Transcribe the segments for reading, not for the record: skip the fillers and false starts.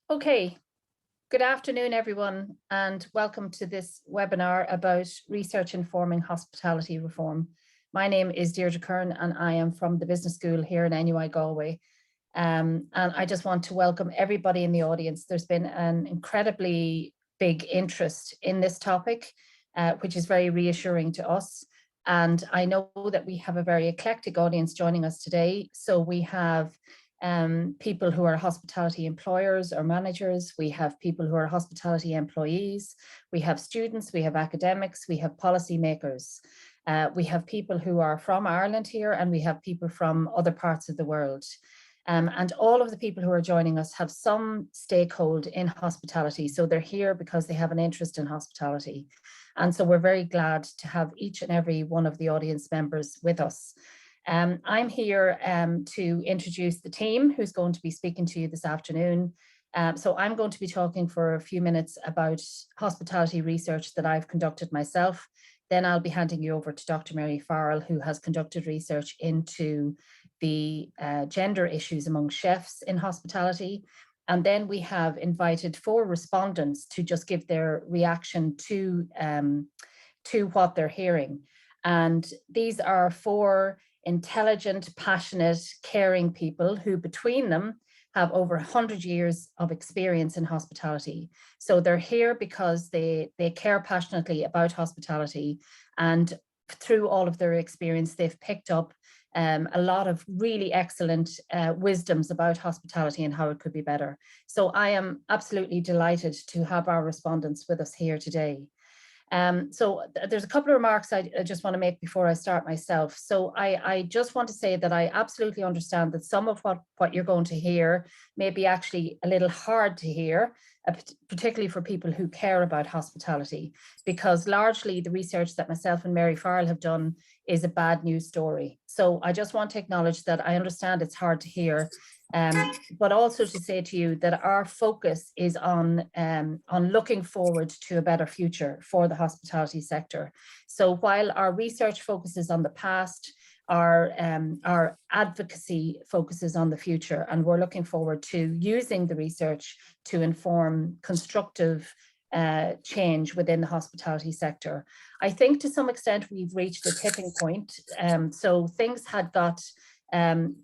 Okay, good afternoon, everyone, and welcome to this webinar about research informing hospitality reform. My name is Deirdre Kern, and I am from the Business School here in NUI Galway. And I just want to welcome everybody in the audience. There's been an incredibly big interest in this topic, which is very reassuring to us. And I know that we have a very eclectic audience joining us today. So we have people who are hospitality employers or managers. We have people who are hospitality employees. We have students, we have academics, we have policymakers. We have people who are from Ireland here, and we have people from other parts of the world. And all of the people who are joining us have some stakehold in hospitality. So they're here because they have an interest in hospitality. And so we're very glad to have each and every one of the audience members with us. I'm here to introduce the team who's going to be speaking to you this afternoon. So I'm going to be talking for a few minutes about hospitality research that I've conducted myself. Then I'll be handing you over to Dr. Mary Farrel, who has conducted research into the gender issues among chefs in hospitality. And then we have invited 4 respondents to just give their reaction to what they're hearing. And these are 4 intelligent, passionate, caring people who between them have over 100 years of experience in hospitality. So they're here because they care passionately about hospitality, and through all of their experience, they've picked up a lot of really excellent wisdoms about hospitality and how it could be better. So I am absolutely delighted to have our respondents with us here today. So there's a couple of remarks I just want to make before I start myself. So I just want to say that I absolutely understand that some of what you're going to hear may be actually a little hard to hear, particularly for people who care about hospitality, because largely the research that myself and Mary Farrell have done is a bad news story. So I just want to acknowledge that I understand it's hard to hear, but also to say to you that our focus is on looking forward to a better future for the hospitality sector. So while our research focuses on the past, our advocacy focuses on the future, and we're looking forward to using the research to inform constructive change within the hospitality sector. I think to some extent we've reached a tipping point. So things had got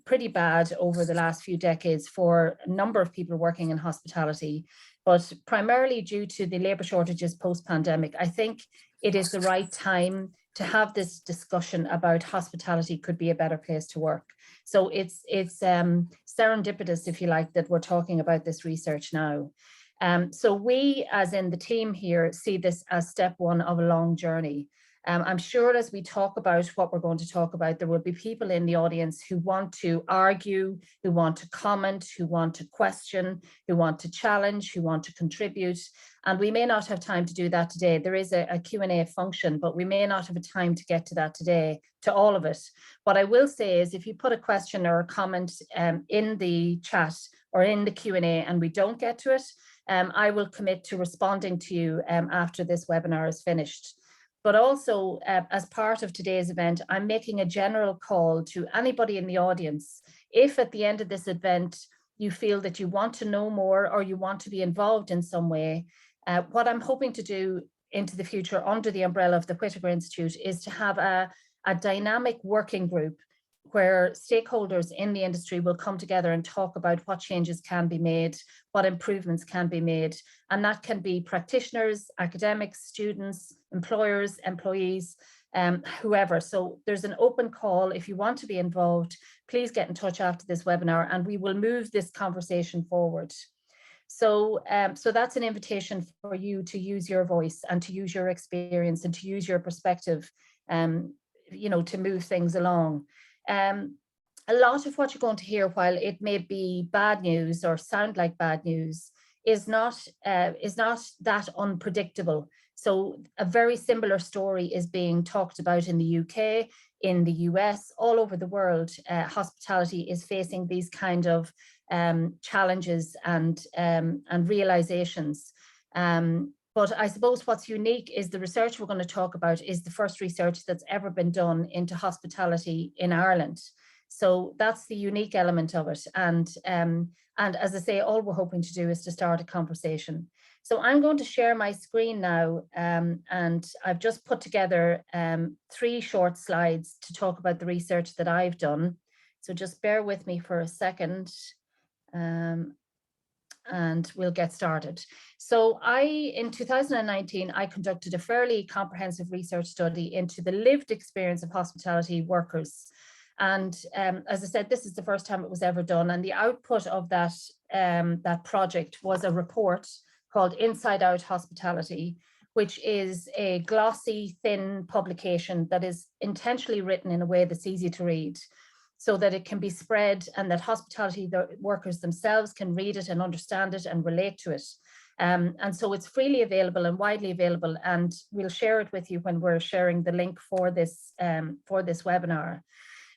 pretty bad over the last few decades for a number of people working in hospitality, but primarily due to the labour shortages post-pandemic. I think it is the right time to have this discussion about hospitality could be a better place to work. So it's serendipitous, if you like, that we're talking about this research now. So we, as in the team here, see this as step 1 of a long journey. I'm sure as we talk about what we're going to talk about, there will be people in the audience who want to argue, who want to comment, who want to question, who want to challenge, who want to contribute. And we may not have time to do that today. There is a Q&A function, but we may not have a time to get to that today, to all of it. What I will say is if you put a question or a comment in the chat or in the Q&A and we don't get to it, I will commit to responding to you after this webinar is finished. But also, as part of today's event, I'm making a general call to anybody in the audience. If at the end of this event, you feel that you want to know more or you want to be involved in some way, what I'm hoping to do into the future under the umbrella of the Whitaker Institute is to have a dynamic working group where stakeholders in the industry will come together and talk about what changes can be made, what improvements can be made. And that can be practitioners, academics, students, employers, employees, whoever. So there's an open call. If you want to be involved, please get in touch after this webinar and we will move this conversation forward. So, so that's an invitation for you to use your voice and to use your experience and to use your perspective, to move things along. A lot of what you're going to hear, while it may be bad news or sound like bad news, is not that unpredictable. So a very similar story is being talked about in the UK, in the US, all over the world. Hospitality is facing these kind of challenges and realizations. But I suppose what's unique is the research we're going to talk about is the first research that's ever been done into hospitality in Ireland. So that's the unique element of it. And as I say, all we're hoping to do is to start a conversation. So I'm going to share my screen now, and I've just put together 3 short slides to talk about the research that I've done. So just bear with me for a second, and we'll get started. So in 2019, I conducted a fairly comprehensive research study into the lived experience of hospitality workers. And as I said, this is the first time it was ever done. And the output of that, that project was a report called Inside Out Hospitality, which is a glossy, thin publication that is intentionally written in a way that's easy to read, so that it can be spread and that hospitality workers themselves can read it and understand it and relate to it. And so it's freely available and widely available, and we'll share it with you when we're sharing the link for this webinar.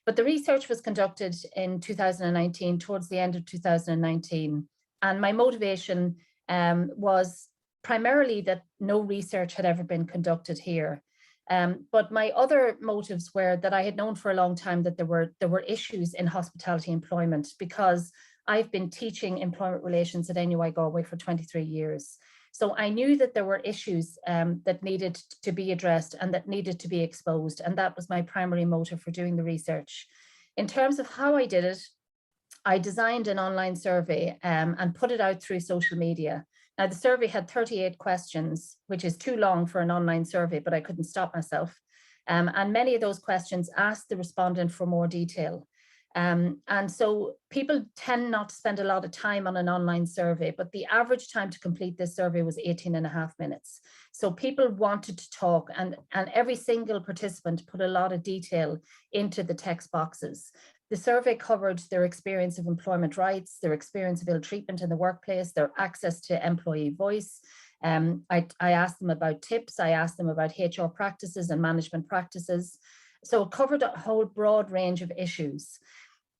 But the research was conducted in 2019, towards the end of 2019. And my motivation was primarily that no research had ever been conducted here. But my other motives were that I had known for a long time that there were issues in hospitality employment, because I've been teaching employment relations at NUI Galway for 23 years. So I knew that there were issues that needed to be addressed and that needed to be exposed. And that was my primary motive for doing the research. In terms of how I did it, I designed an online survey and put it out through social media. Now, the survey had 38 questions, which is too long for an online survey, but I couldn't stop myself. And many of those questions asked the respondent for more detail. And so people tend not to spend a lot of time on an online survey, but the average time to complete this survey was 18.5 minutes. So people wanted to talk, and every single participant put a lot of detail into the text boxes. The survey covered their experience of employment rights, their experience of ill treatment in the workplace, their access to employee voice. I asked them about tips, I asked them about HR practices and management practices. So it covered a whole broad range of issues.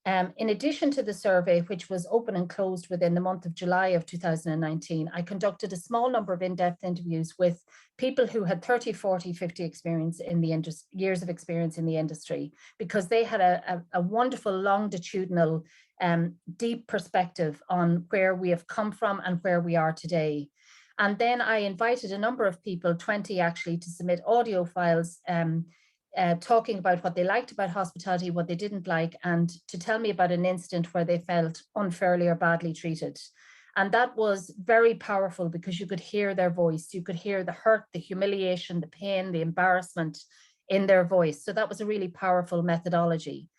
In addition to the survey, which was open and closed within the month of July of 2019, I conducted a small number of in-depth interviews with people who had 30, 40, 50 experience in the years of experience in the industry, because they had a wonderful longitudinal, deep perspective on where we have come from and where we are today. And then I invited a number of people, 20 actually, to submit audio files talking about what they liked about hospitality, what they didn't like, and to tell me about an incident where they felt unfairly or badly treated. And that was very powerful, because you could hear their voice, you could hear the hurt, the humiliation, the pain, the embarrassment in their voice. So that was a really powerful methodology.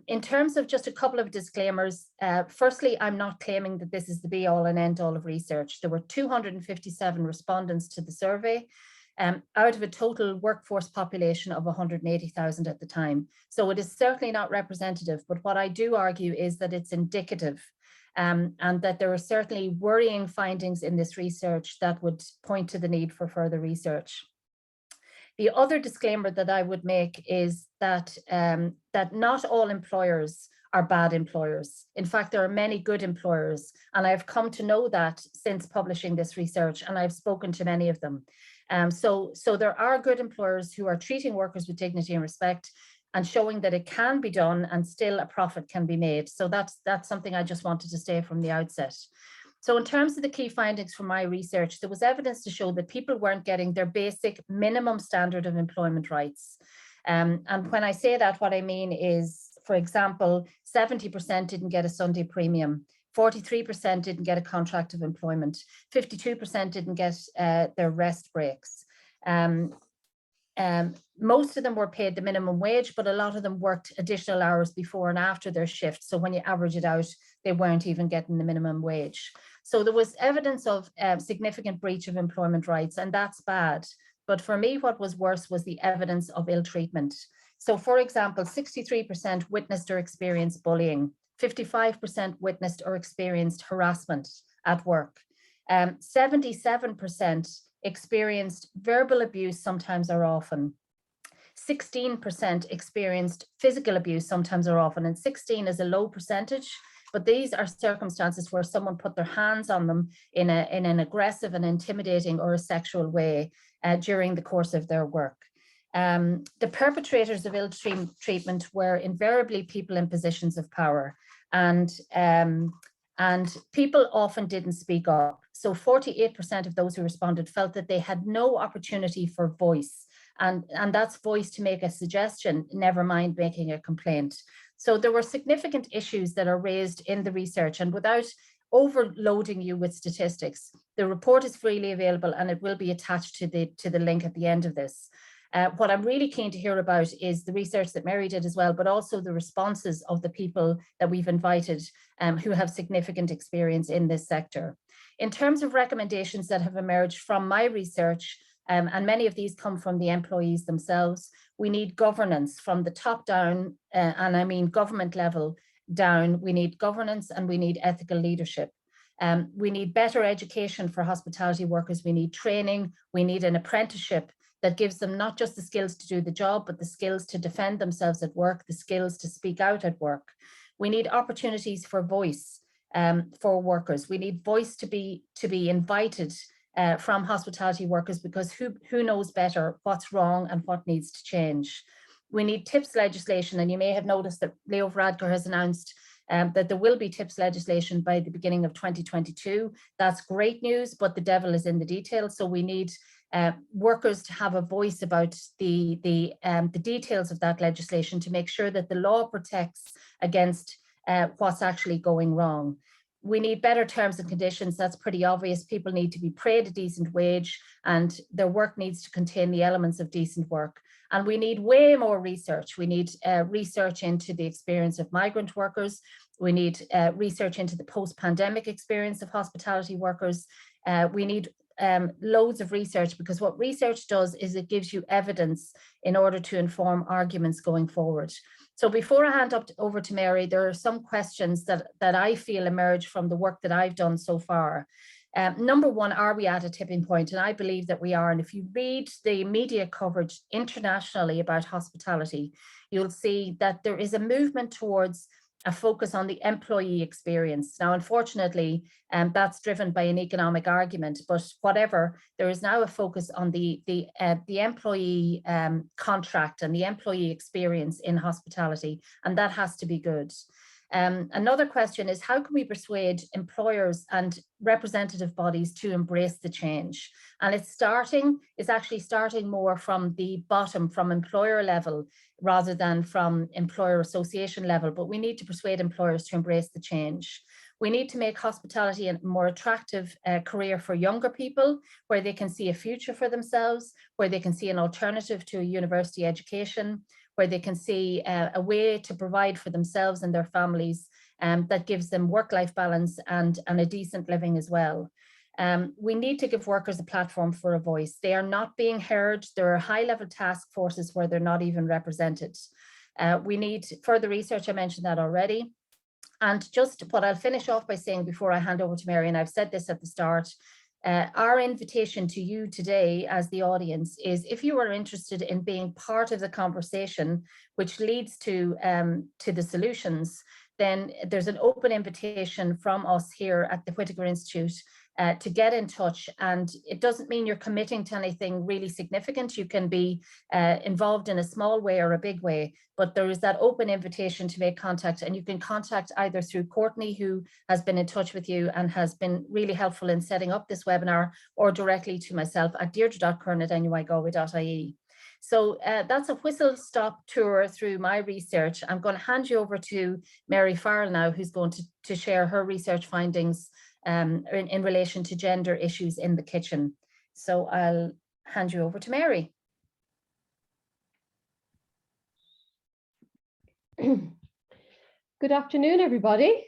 In terms of just a couple of disclaimers, firstly, I'm not claiming that this is the be all and end all of research. There were 257 respondents to the survey, out of a total workforce population of 180,000 at the time. So it is certainly not representative, but what I do argue is that it's indicative, and that there are certainly worrying findings in this research that would point to the need for further research. The other disclaimer that I would make is that, that not all employers are bad employers. In fact, there are many good employers, and I've come to know that since publishing this research, and I've spoken to many of them. So there are good employers who are treating workers with dignity and respect and showing that it can be done and still a profit can be made. So that's something I just wanted to say from the outset. So in terms of the key findings from my research, there was evidence to show that people weren't getting their basic minimum standard of employment rights. And when I say that, what I mean is, for example, 70% didn't get a Sunday premium. 43% didn't get a contract of employment, 52% didn't get their rest breaks. Most of them were paid the minimum wage, but a lot of them worked additional hours before and after their shift. So when you average it out, they weren't even getting the minimum wage. So there was evidence of significant breach of employment rights, and that's bad. But for me, what was worse was the evidence of ill treatment. So for example, 63% witnessed or experienced bullying. 55% witnessed or experienced harassment at work. 77% experienced verbal abuse sometimes or often. 16% experienced physical abuse sometimes or often, and 16 is a low percentage, but these are circumstances where someone put their hands on them in an aggressive and intimidating or a sexual way during the course of their work. The perpetrators of ill treatment were invariably people in positions of power, and people often didn't speak up. So 48% of those who responded felt that they had no opportunity for voice, and that's voice to make a suggestion, never mind making a complaint. So there were significant issues that are raised in the research, and without overloading you with statistics, the report is freely available and it will be attached to the link at the end of this. What I'm really keen to hear about is the research that Mary did as well, but also the responses of the people that we've invited who have significant experience in this sector. In terms of recommendations that have emerged from my research, and many of these come from the employees themselves, we need governance from the top down, and I mean government level down. We need governance and we need ethical leadership. We need better education for hospitality workers. We need training. We need an apprenticeship that gives them not just the skills to do the job, but the skills to defend themselves at work, the skills to speak out at work. We need opportunities for voice for workers. We need voice to be invited from hospitality workers, because who knows better what's wrong and what needs to change. We need TIPS legislation, and you may have noticed that Leo Varadkar has announced that there will be TIPS legislation by the beginning of 2022. That's great news, but the devil is in the details. So we need workers to have a voice about the details of that legislation to make sure that the law protects against what's actually going wrong. We need better terms and conditions. That's pretty obvious. People need to be paid a decent wage and their work needs to contain the elements of decent work. And we need way more research. We need research into the experience of migrant workers. We need research into the post-pandemic experience of hospitality workers. We need loads of research, because what research does is it gives you evidence in order to inform arguments going forward. So before I hand over to Mary, there are some questions that I feel emerge from the work that I've done so far. Number one, are we at a tipping point? And I believe that we are. And if you read the media coverage internationally about hospitality, you'll see that there is a movement towards a focus on the employee experience. Now, unfortunately, that's driven by an economic argument, but whatever, there is now a focus on the employee contract and the employee experience in hospitality, and that has to be good. Another question is, how can we persuade employers and representative bodies to embrace the change? And it's actually starting more from the bottom, from employer level, rather than from employer association level, but we need to persuade employers to embrace the change. We need to make hospitality a more attractive career for younger people, where they can see a future for themselves, where they can see an alternative to a university education, where they can see a way to provide for themselves and their families that gives them work-life balance and a decent living as well. We need to give workers a platform for a voice. They are not being heard. There are high-level task forces where they're not even represented. We need further research. I mentioned that already. And just what I'll finish off by saying before I hand over to Mary, and I've said this at the start, our invitation to you today as the audience is, if you are interested in being part of the conversation which leads to the solutions, then there's an open invitation from us here at the Whitaker Institute to get in touch. And it doesn't mean you're committing to anything really significant. You can be involved in a small way or a big way, but there is that open invitation to make contact, and you can contact either through Courtney, who has been in touch with you and has been really helpful in setting up this webinar, or directly to myself at deirdre.kern@nuigalway.ie. So that's a whistle-stop tour through my research. I'm going to hand you over to Mary Farrel now, who's going to share her research findings in relation to gender issues in the kitchen. So I'll hand you over to Mary. Good afternoon, everybody.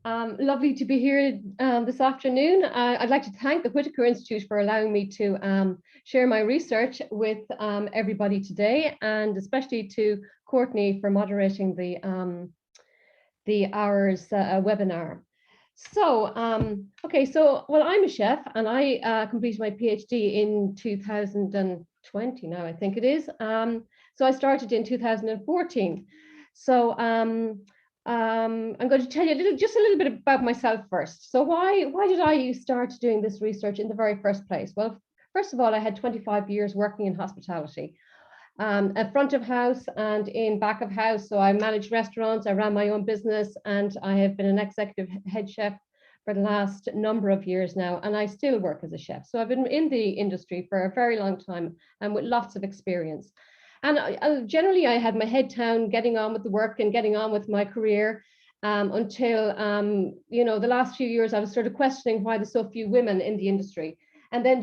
Lovely to be here this afternoon. I'd like to thank the Whitaker Institute for allowing me to share my research with everybody today, and especially to Courtney for moderating the hours webinar. So, okay, so, well, I'm a chef, and I completed my PhD in 2020 now, I think it is. So I started in 2014. So I'm going to tell you just a little bit about myself first. So why did I start doing this research in the very first place? Well, first of all, I had 25 years working in hospitality. at front of house and in back of house. So I managed restaurants, I ran my own business, and I have been an executive head chef for the last number of years now, and I still work as a chef. So I've been in the industry for a very long time and with lots of experience. And generally I had my head down, getting on with the work and getting on with my career until, you know, the last few years I was sort of questioning why there's so few women in the industry. And then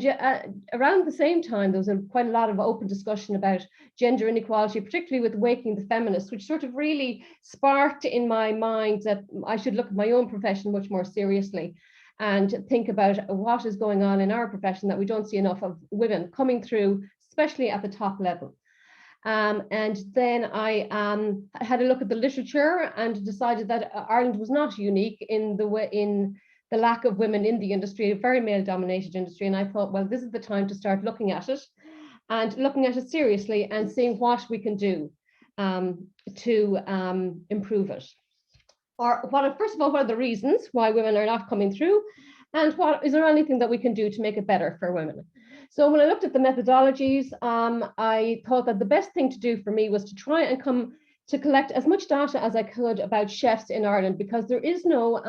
around the same time, there was quite a lot of open discussion about gender inequality, particularly with Waking the Feminists, which sort of really sparked in my mind that I should look at my own profession much more seriously and think about what is going on in our profession that we don't see enough of women coming through, especially at the top level. And then I had a look at the literature and decided that Ireland was not unique in the lack of women in the industry, a very male-dominated industry. And I thought, well, this is the time to start looking at it and looking at it seriously and seeing what we can do to improve it. Or first of all, what are the reasons why women are not coming through? And is there anything that we can do to make it better for women? So when I looked at the methodologies, I thought that the best thing to do for me was to try and collect as much data as I could about chefs in Ireland, because there is no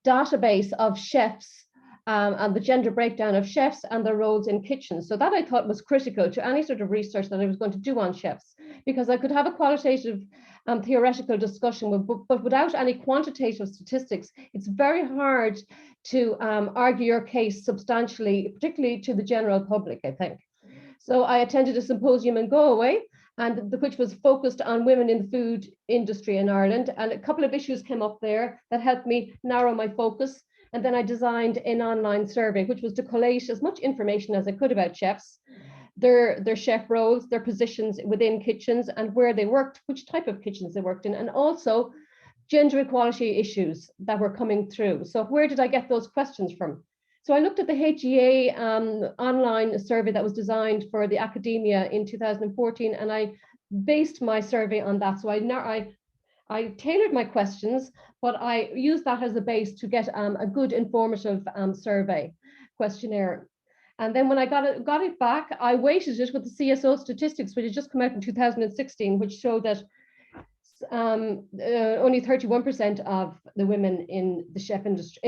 database of chefs and the gender breakdown of chefs and their roles in kitchens. So that I thought was critical to any sort of research that I was going to do on chefs, because I could have a qualitative theoretical discussion, but without any quantitative statistics, it's very hard to argue your case substantially, particularly to the general public, I think. So I attended a symposium in Galway, which was focused on women in the food industry in Ireland. And a couple of issues came up there that helped me narrow my focus. And then I designed an online survey, which was to collate as much information as I could about chefs, their chef roles, their positions within kitchens and where they worked, which type of kitchens they worked in, and also gender equality issues that were coming through. So where did I get those questions from? So I looked at the HEA online survey that was designed for the academia in 2014, and I based my survey on that. So I tailored my questions, but I used that as a base to get a good informative survey questionnaire. And then when I got it back, I weighted it with the CSO statistics, which had just come out in 2016, which showed that only 31% of the women in the chef industry,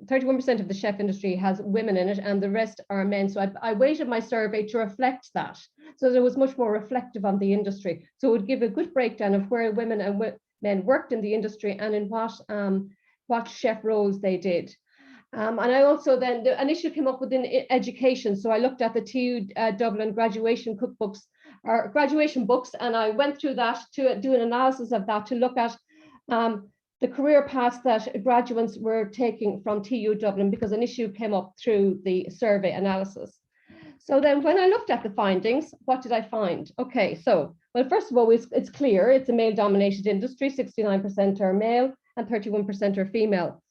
31% of the chef industry has women in it, and the rest are men. So I weighted my survey to reflect that, so that it was much more reflective on the industry. So it would give a good breakdown of where women and men worked in the industry and in what chef roles they did. And I also then, an issue came up within education. So I looked at the TU Dublin graduation cookbooks or graduation books, and I went through that to do an analysis of that to look at the career paths that graduates were taking from TU Dublin, because an issue came up through the survey analysis. So then when I looked at the findings, what did I find? Okay, so, well, first of all, it's clear it's a male-dominated industry, 69% are male and 31% are female.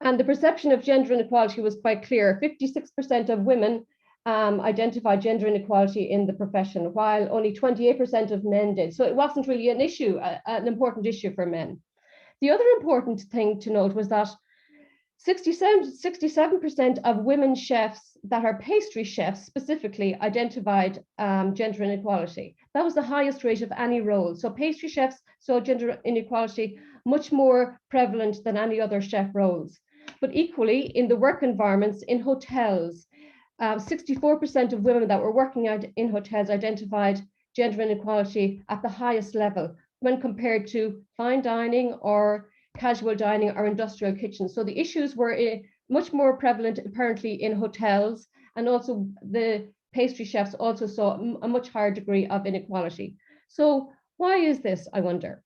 And the perception of gender inequality was quite clear. 56% of women identified gender inequality in the profession, while only 28% of men did. So it wasn't really an issue, an important issue for men. The other important thing to note was that 67% of women chefs that are pastry chefs specifically identified gender inequality. That was the highest rate of any role. So pastry chefs saw gender inequality much more prevalent than any other chef roles. But equally, in the work environments, in hotels, 64% of women that were working out in hotels identified gender inequality at the highest level when compared to fine dining or casual dining or industrial kitchens. So the issues were much more prevalent apparently in hotels, and also the pastry chefs also saw a much higher degree of inequality. So why is this, I wonder?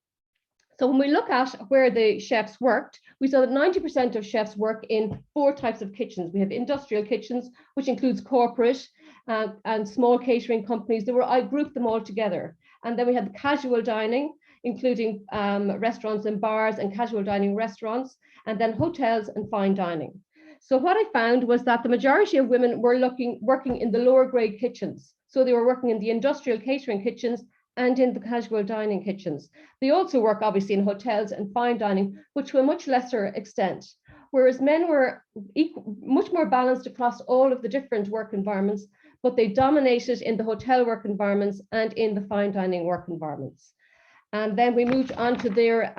So when we look at where the chefs worked, we saw that 90% of chefs work in 4 types of kitchens. We have industrial kitchens, which includes corporate and small catering companies. I grouped them all together. And then we had the casual dining, including restaurants and bars and casual dining restaurants, and then hotels and fine dining. So what I found was that the majority of women were working in the lower grade kitchens. So they were working in the industrial catering kitchens and in the casual dining kitchens. They also work obviously in hotels and fine dining, but to a much lesser extent, whereas men were much more balanced across all of the different work environments, but they dominated in the hotel work environments and in the fine dining work environments. And then we moved on to their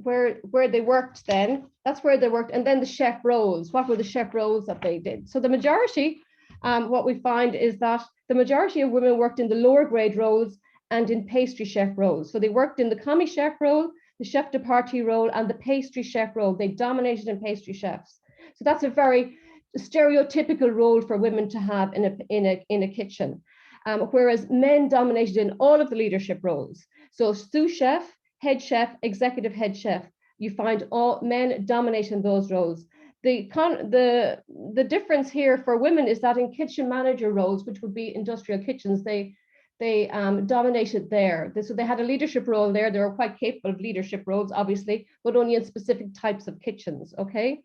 where they worked then. That's where they worked. And then the chef roles. What were the chef roles that they did? So the majority, what we find is that the majority of women worked in the lower grade roles and in pastry chef roles. So they worked in the commis chef role, the chef de partie role, and the pastry chef role. They dominated in pastry chefs. So that's a very stereotypical role for women to have in a kitchen. Whereas men dominated in all of the leadership roles. So sous chef, head chef, executive head chef, you find all men dominating those roles. The difference here for women is that in kitchen manager roles, which would be industrial kitchens, they dominated there. So they had a leadership role there. They were quite capable of leadership roles, obviously, but only in specific types of kitchens, okay?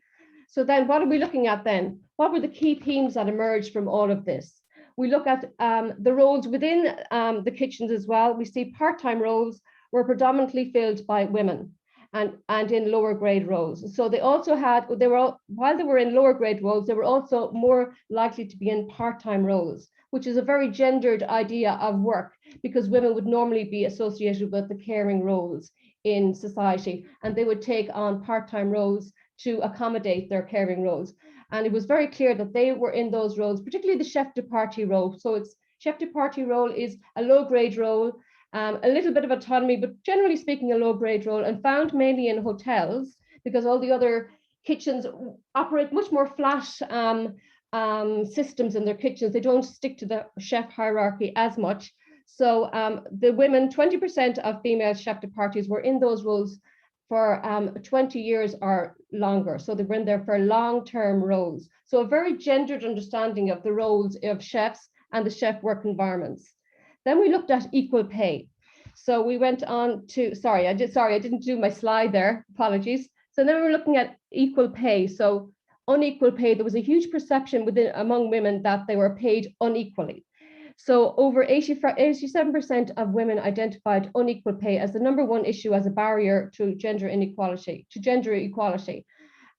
So then what are we looking at then? What were the key themes that emerged from all of this? We look at the roles within the kitchens as well. We see part-time roles were predominantly filled by women and in lower grade roles. So they also had, while they were in lower grade roles, they were also more likely to be in part-time roles, which is a very gendered idea of work, because women would normally be associated with the caring roles in society, and they would take on part-time roles to accommodate their caring roles. And it was very clear that they were in those roles, particularly the chef de partie role. So it's chef de partie role is a low grade role, a little bit of autonomy, but generally speaking, a low grade role, and found mainly in hotels, because all the other kitchens operate much more flat systems in their kitchens. They don't stick to the chef hierarchy as much. So the women, 20% of female chef de parties were in those roles for 20 years or longer. So they were in there for long-term roles. So a very gendered understanding of the roles of chefs and the chef work environments. Then we looked at equal pay. So we went on to, I didn't do my slide there, apologies. So then we were looking at equal pay. So unequal pay, there was a huge perception among women that they were paid unequally. So over 87% of women identified unequal pay as the number one issue as a barrier to gender inequality,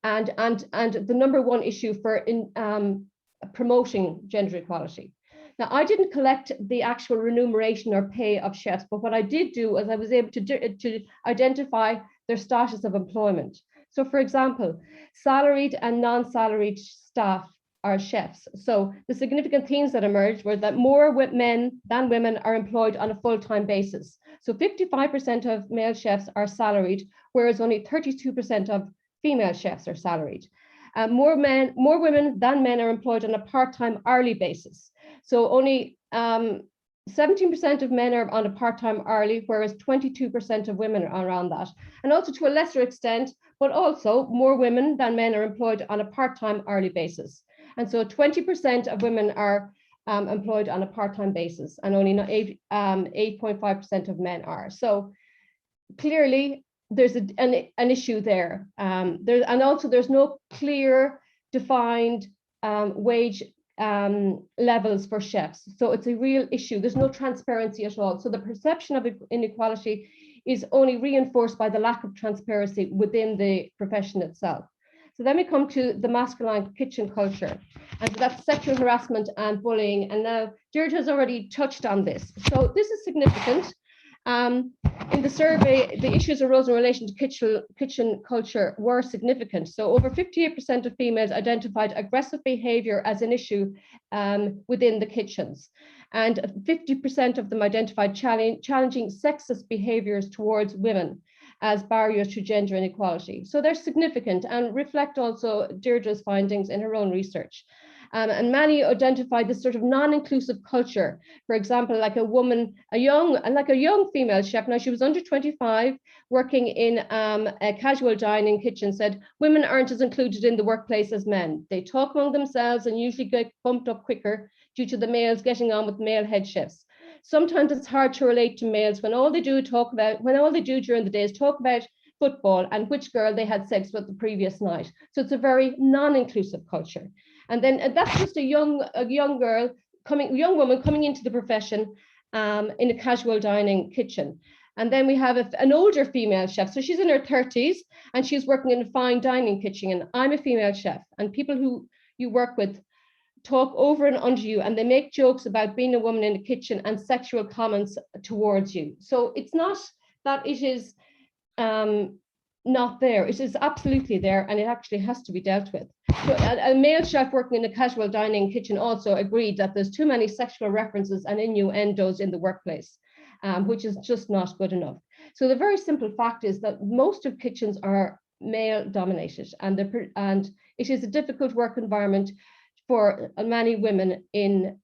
and the number one issue for promoting gender equality. Now, I didn't collect the actual remuneration or pay of chefs, but what I did do is I was able to identify their status of employment. So for example, salaried and non-salaried staff are chefs. So the significant themes that emerged were that more men than women are employed on a full-time basis. So 55% of male chefs are salaried, whereas only 32% of female chefs are salaried. More women than men are employed on a part-time hourly basis. So only 17% of men are on a part-time hourly, whereas 22% of women are around that. And also to a lesser extent, but also more women than men are employed on a part-time hourly basis. And so 20% of women are employed on a part-time basis, and only 8.5% of men are. So clearly there's an issue there. And also there's no clear defined wage levels for chefs. So it's a real issue. There's no transparency at all. So the perception of inequality is only reinforced by the lack of transparency within the profession itself. So then we come to the masculine kitchen culture, and so that's sexual harassment and bullying. And now Deirdre has already touched on this. So this is significant. In the survey, the issues arose in relation to kitchen culture were significant. So over 58% of females identified aggressive behavior as an issue within the kitchens. And 50% of them identified challenging sexist behaviors towards women as barriers to gender inequality. So they're significant and reflect also Deirdre's findings in her own research. And many identified this sort of non-inclusive culture. For example, like a young female chef, now she was under 25, working in a casual dining kitchen, said, women aren't as included in the workplace as men. They talk among themselves and usually get bumped up quicker due to the males getting on with male head chefs. Sometimes it's hard to relate to males when all they do during the day is talk about football and which girl they had sex with the previous night. So it's a very non-inclusive culture. And then that's just a young woman coming into the profession in a casual dining kitchen. And then we have an older female chef. So she's in her 30s and she's working in a fine dining kitchen. And I'm a female chef, and people who you work with talk over and under you, and they make jokes about being a woman in the kitchen and sexual comments towards you. So it's not that it is not there. It is absolutely there, and it actually has to be dealt with. So a male chef working in a casual dining kitchen also agreed that there's too many sexual references and innuendos in the workplace, which is just not good enough. So the very simple fact is that most of kitchens are male dominated, and it is a difficult work environment for many women in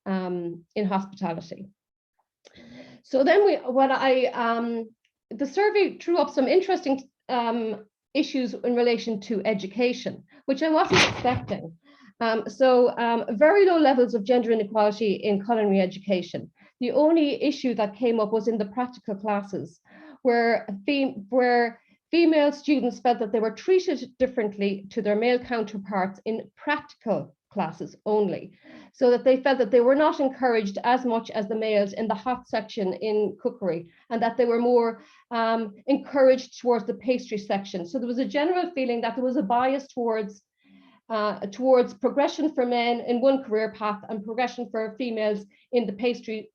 hospitality. So then the survey threw up some interesting issues in relation to education, which I wasn't expecting. Very low levels of gender inequality in culinary education. The only issue that came up was in the practical classes, where female students felt that they were treated differently to their male counterparts in practical classes only, so that they felt that they were not encouraged as much as the males in the hot section in cookery, and that they were more encouraged towards the pastry section. So there was a general feeling that there was a bias towards progression for men in one career path and progression for females in the pastry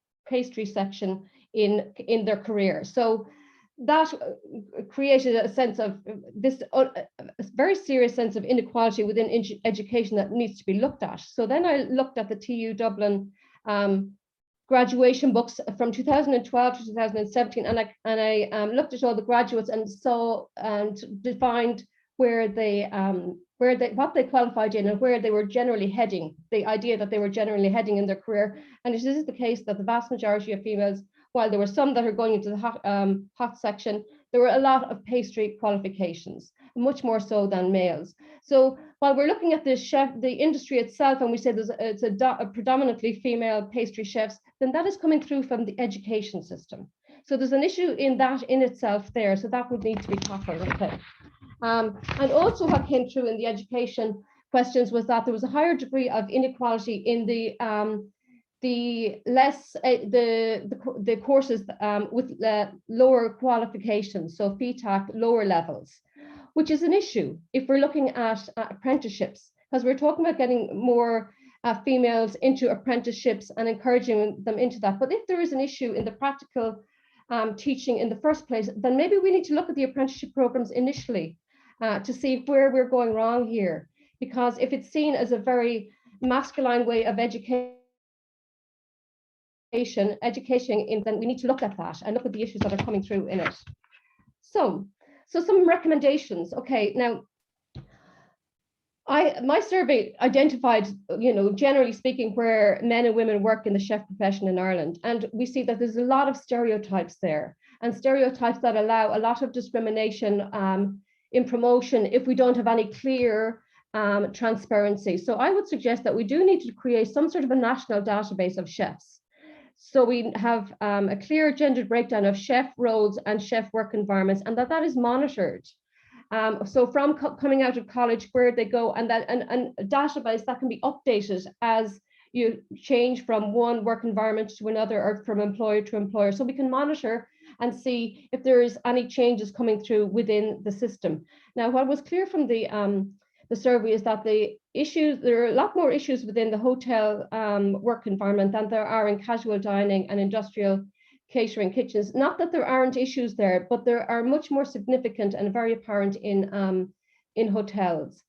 section in their career. So that created a sense of this a very serious sense of inequality within education that needs to be looked at. So then I looked at the TU Dublin graduation books from 2012 to 2017, and I looked at all the graduates and saw and defined what they qualified in and where they were generally heading, the idea that they were generally heading in their career. And it is the case that the vast majority of females, while there were some that are going into the hot section, there were a lot of pastry qualifications, much more so than males. So while we're looking at the industry itself, and we say it's a predominantly female pastry chefs, then that is coming through from the education system. So there's an issue in that in itself there. So that would need to be tackled. Okay. And also what came through in the education questions was that there was a higher degree of inequality in the courses with lower qualifications, so FETAC lower levels, which is an issue if we're looking at apprenticeships, because we're talking about getting more females into apprenticeships and encouraging them into that. But if there is an issue in the practical teaching in the first place, then maybe we need to look at the apprenticeship programs initially to see where we're going wrong here. Because if it's seen as a very masculine way of education, then we need to look at that and look at the issues that are coming through in it. So some recommendations. Okay, now my survey identified, generally speaking, where men and women work in the chef profession in Ireland, and we see that there's a lot of stereotypes there, and stereotypes that allow a lot of discrimination in promotion if we don't have any clear transparency. So I would suggest that we do need to create some sort of a national database of chefs. So we have a clear gendered breakdown of chef roles and chef work environments, and that is monitored. So from coming out of college, where they go, and a database that can be updated as you change from one work environment to another, or from employer to employer. So we can monitor and see if there is any changes coming through within the system. Now, what was clear from the survey is that there are a lot more issues within the hotel work environment than there are in casual dining and industrial catering kitchens. Not that there aren't issues there, but there are much more significant and very apparent in hotels.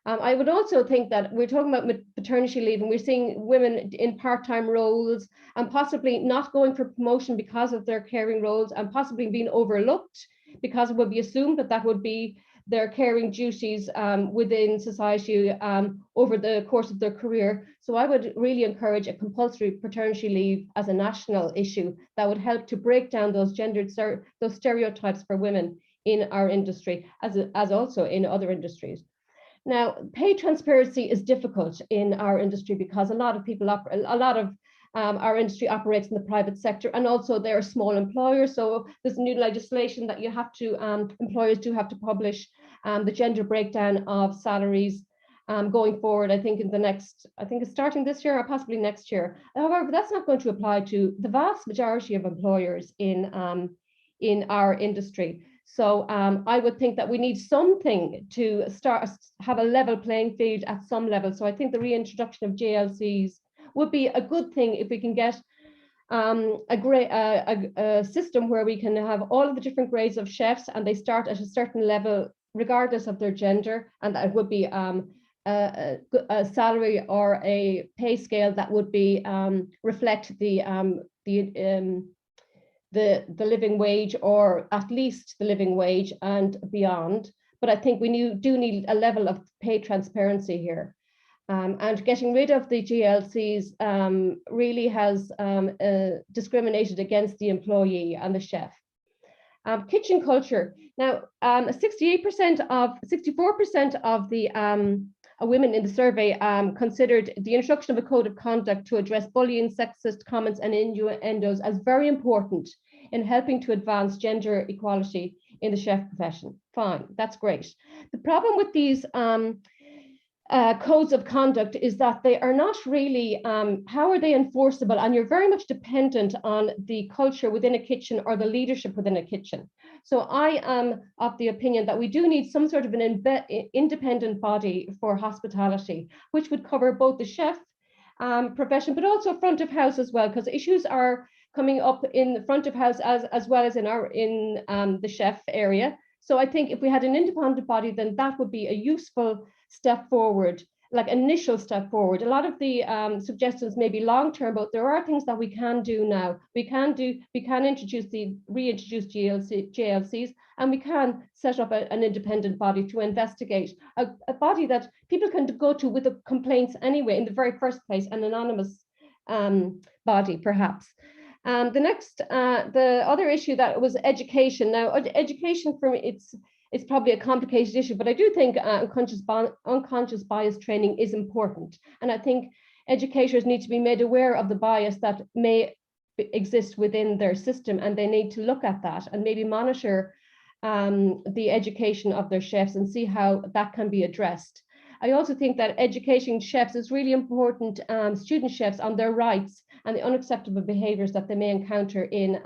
I would also think that we're talking about paternity leave, and we're seeing women in part-time roles and possibly not going for promotion because of their caring roles, and possibly being overlooked because it would be assumed that that would be their caring duties within society over the course of their career. So I would really encourage a compulsory paternity leave as a national issue that would help to break down those those stereotypes for women in our industry, as also in other industries. Now, pay transparency is difficult in our industry because a lot of our industry operates in the private sector, and also they're small employers. So there's new legislation that you have to, employers do have to publish the gender breakdown of salaries going forward. I think it's starting this year or possibly next year. However, that's not going to apply to the vast majority of employers in our industry. So I would think that we need something to have a level playing field at some level. So I think the reintroduction of JLCs would be a good thing if we can get a system where we can have all of the different grades of chefs and they start at a certain level regardless of their gender, and that would be a salary or a pay scale that would be reflect the living wage, or at least the living wage and beyond. But I think we do need a level of pay transparency here. And getting rid of the GLCs really has discriminated against the employee and the chef. Kitchen culture. Now, 64% of the women in the survey considered the introduction of a code of conduct to address bullying, sexist comments and innuendos as very important in helping to advance gender equality in the chef profession. Fine, that's great. The problem with these codes of conduct is that they are not really, how are they enforceable? And you're very much dependent on the culture within a kitchen or the leadership within a kitchen. So I am of the opinion that we do need some sort of an independent body for hospitality, which would cover both the chef profession, but also front of house as well, because issues are coming up in the front of house as well as in the chef area. So I think if we had an independent body, then that would be a useful step forward, like initial step forward. A lot of the suggestions may be long-term, but there are things that we can do now. We can reintroduce JLCs, and we can set up an independent body to investigate, a body that people can go to with the complaints anyway in the very first place, an anonymous body perhaps. The other issue that was education. Now, education for me, it's probably a complicated issue, but I do think unconscious bias training is important. And I think educators need to be made aware of the bias that may exist within their system, and they need to look at that and maybe monitor the education of their chefs and see how that can be addressed. I also think that educating chefs is really important, student chefs, on their rights and the unacceptable behaviors that they may encounter in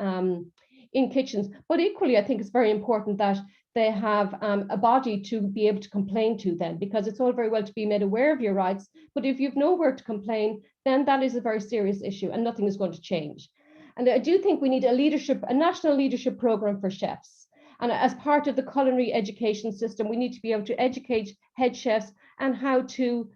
kitchens. But equally, I think it's very important that they have a body to be able to complain to then, because it's all very well to be made aware of your rights, but if you've nowhere to complain, then that is a very serious issue and nothing is going to change. And I do think we need a national leadership program for chefs. And as part of the culinary education system, we need to be able to educate head chefs and how to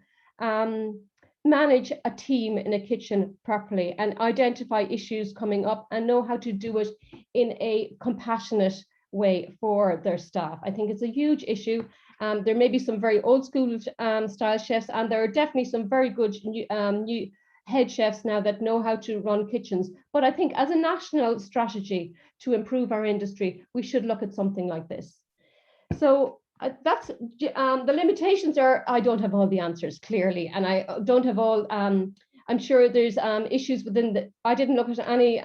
manage a team in a kitchen properly and identify issues coming up and know how to do it in a compassionate way for their staff. I think it's a huge issue. There may be some very old school style chefs, and there are definitely some very good new head chefs now that know how to run kitchens. But I think as a national strategy to improve our industry, we should look at something like this. So that's the limitations are, I don't have all the answers clearly, and I don't have all, I'm sure there's issues within I didn't look at any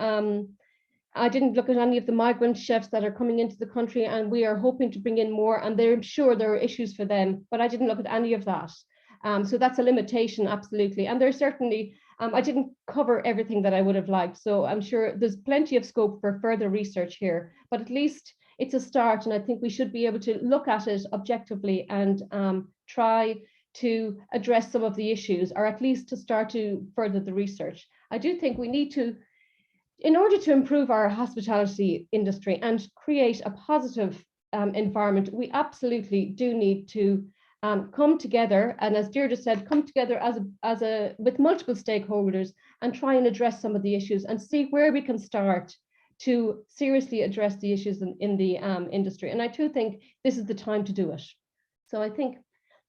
of the migrant chefs that are coming into the country, and we are hoping to bring in more, and I'm sure there are issues for them, but I didn't look at any of that. So that's a limitation, absolutely. And there's certainly, I didn't cover everything that I would have liked, so I'm sure there's plenty of scope for further research here, but at least it's a start, and I think we should be able to look at it objectively and try to address some of the issues, or at least to start to further the research. I do think we need to, in order to improve our hospitality industry and create a positive environment, we absolutely do need to come together, and as Deirdre said, come together with multiple stakeholders and try and address some of the issues and see where we can start to seriously address the issues in the industry. And I too think this is the time to do it. So I think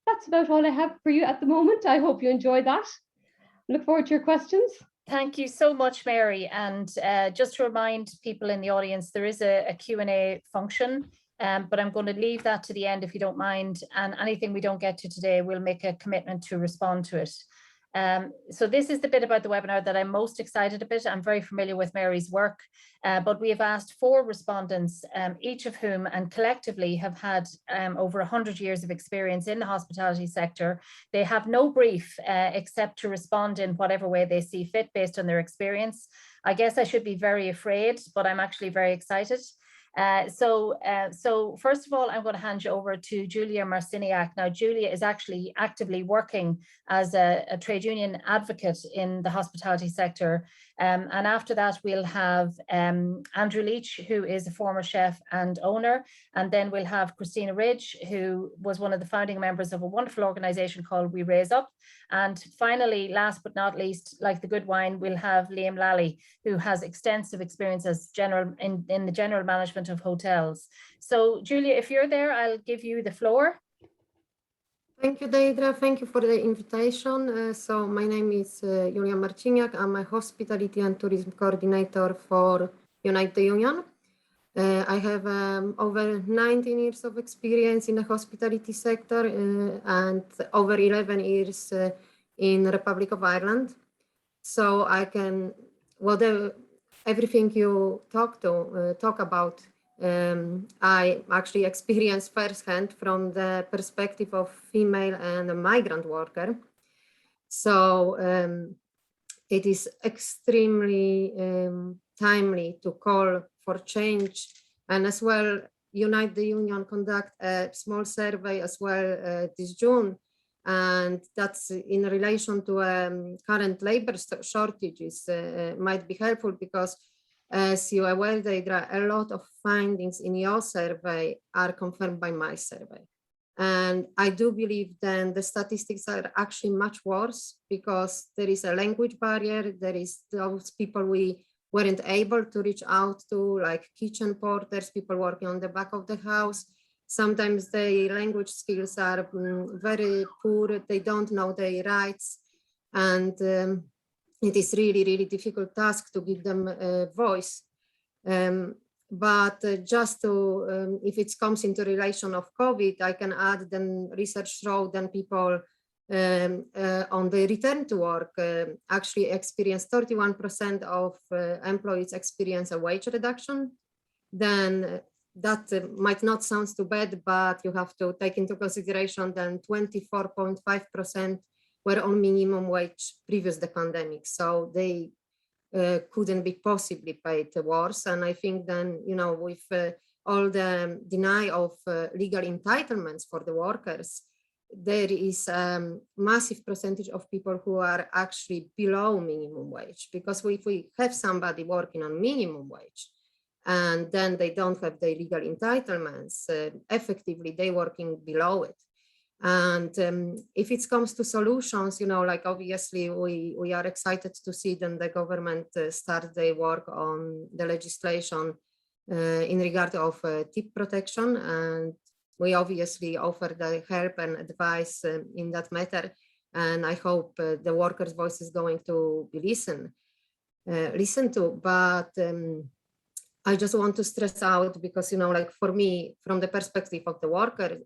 that's about all I have for you at the moment. I hope you enjoy that. Look forward to your questions. Thank you so much, Mary. And just to remind people in the audience, there is a Q&A function, but I'm going to leave that to the end if you don't mind. And anything we don't get to today, we'll make a commitment to respond to it. So this is the bit about the webinar that I'm most excited about. I'm very familiar with Mary's work, but we have asked 4 respondents, each of whom and collectively have had over 100 years of experience in the hospitality sector. They have no brief except to respond in whatever way they see fit based on their experience. I guess I should be very afraid, but I'm actually very excited. So first of all, I'm going to hand you over to Julia Marciniak. Now, Julia is actually actively working as a trade union advocate in the hospitality sector. And after that, we'll have Andrew Leach, who is a former chef and owner. And then we'll have Christina Ridge, who was one of the founding members of a wonderful organization called We Raise Up. And finally, last but not least, like the good wine, we'll have Liam Lally, who has extensive experience as in the general management of hotels. So Julia, if you're there, I'll give you the floor. Thank you, Deidre. Thank you for the invitation. So my name is Julia Marciniak. I'm a hospitality and tourism coordinator for Unite the Union. I have over 19 years of experience in the hospitality sector and over 11 years in the Republic of Ireland. So I can, everything you talk about, I actually experienced firsthand from the perspective of female and a migrant worker. So it is extremely timely to call for change, and as well, Unite the Union conduct a small survey as well this June, and that's in relation to current labor shortages might be helpful because, as you are aware, there are a lot of findings in your survey are confirmed by my survey. And I do believe then the statistics are actually much worse because there is a language barrier. There is those people we weren't able to reach out to, like kitchen porters, people working on the back of the house. Sometimes their language skills are very poor. They don't know their rights. And it is really, really difficult task to give them a voice. But just to, if it comes into relation of COVID, I can add then research showed then people on the return to work actually experience 31% of employees experience a wage reduction. Then that might not sound too bad, but you have to take into consideration then 24.5% were on minimum wage previous the pandemic. So they couldn't be possibly paid worse. And I think then, you know, with all the deny of legal entitlements for the workers, there is a massive percentage of people who are actually below minimum wage, because if we have somebody working on minimum wage and then they don't have the legal entitlements, effectively they're working below it. And if it comes to solutions, you know, like obviously we are excited to see then the government start their work on the legislation in regard of tip protection, and we obviously offer the help and advice in that matter. And I hope the workers' voice is going to be listened to. But I just want to stress out because, you know, like for me, from the perspective of the worker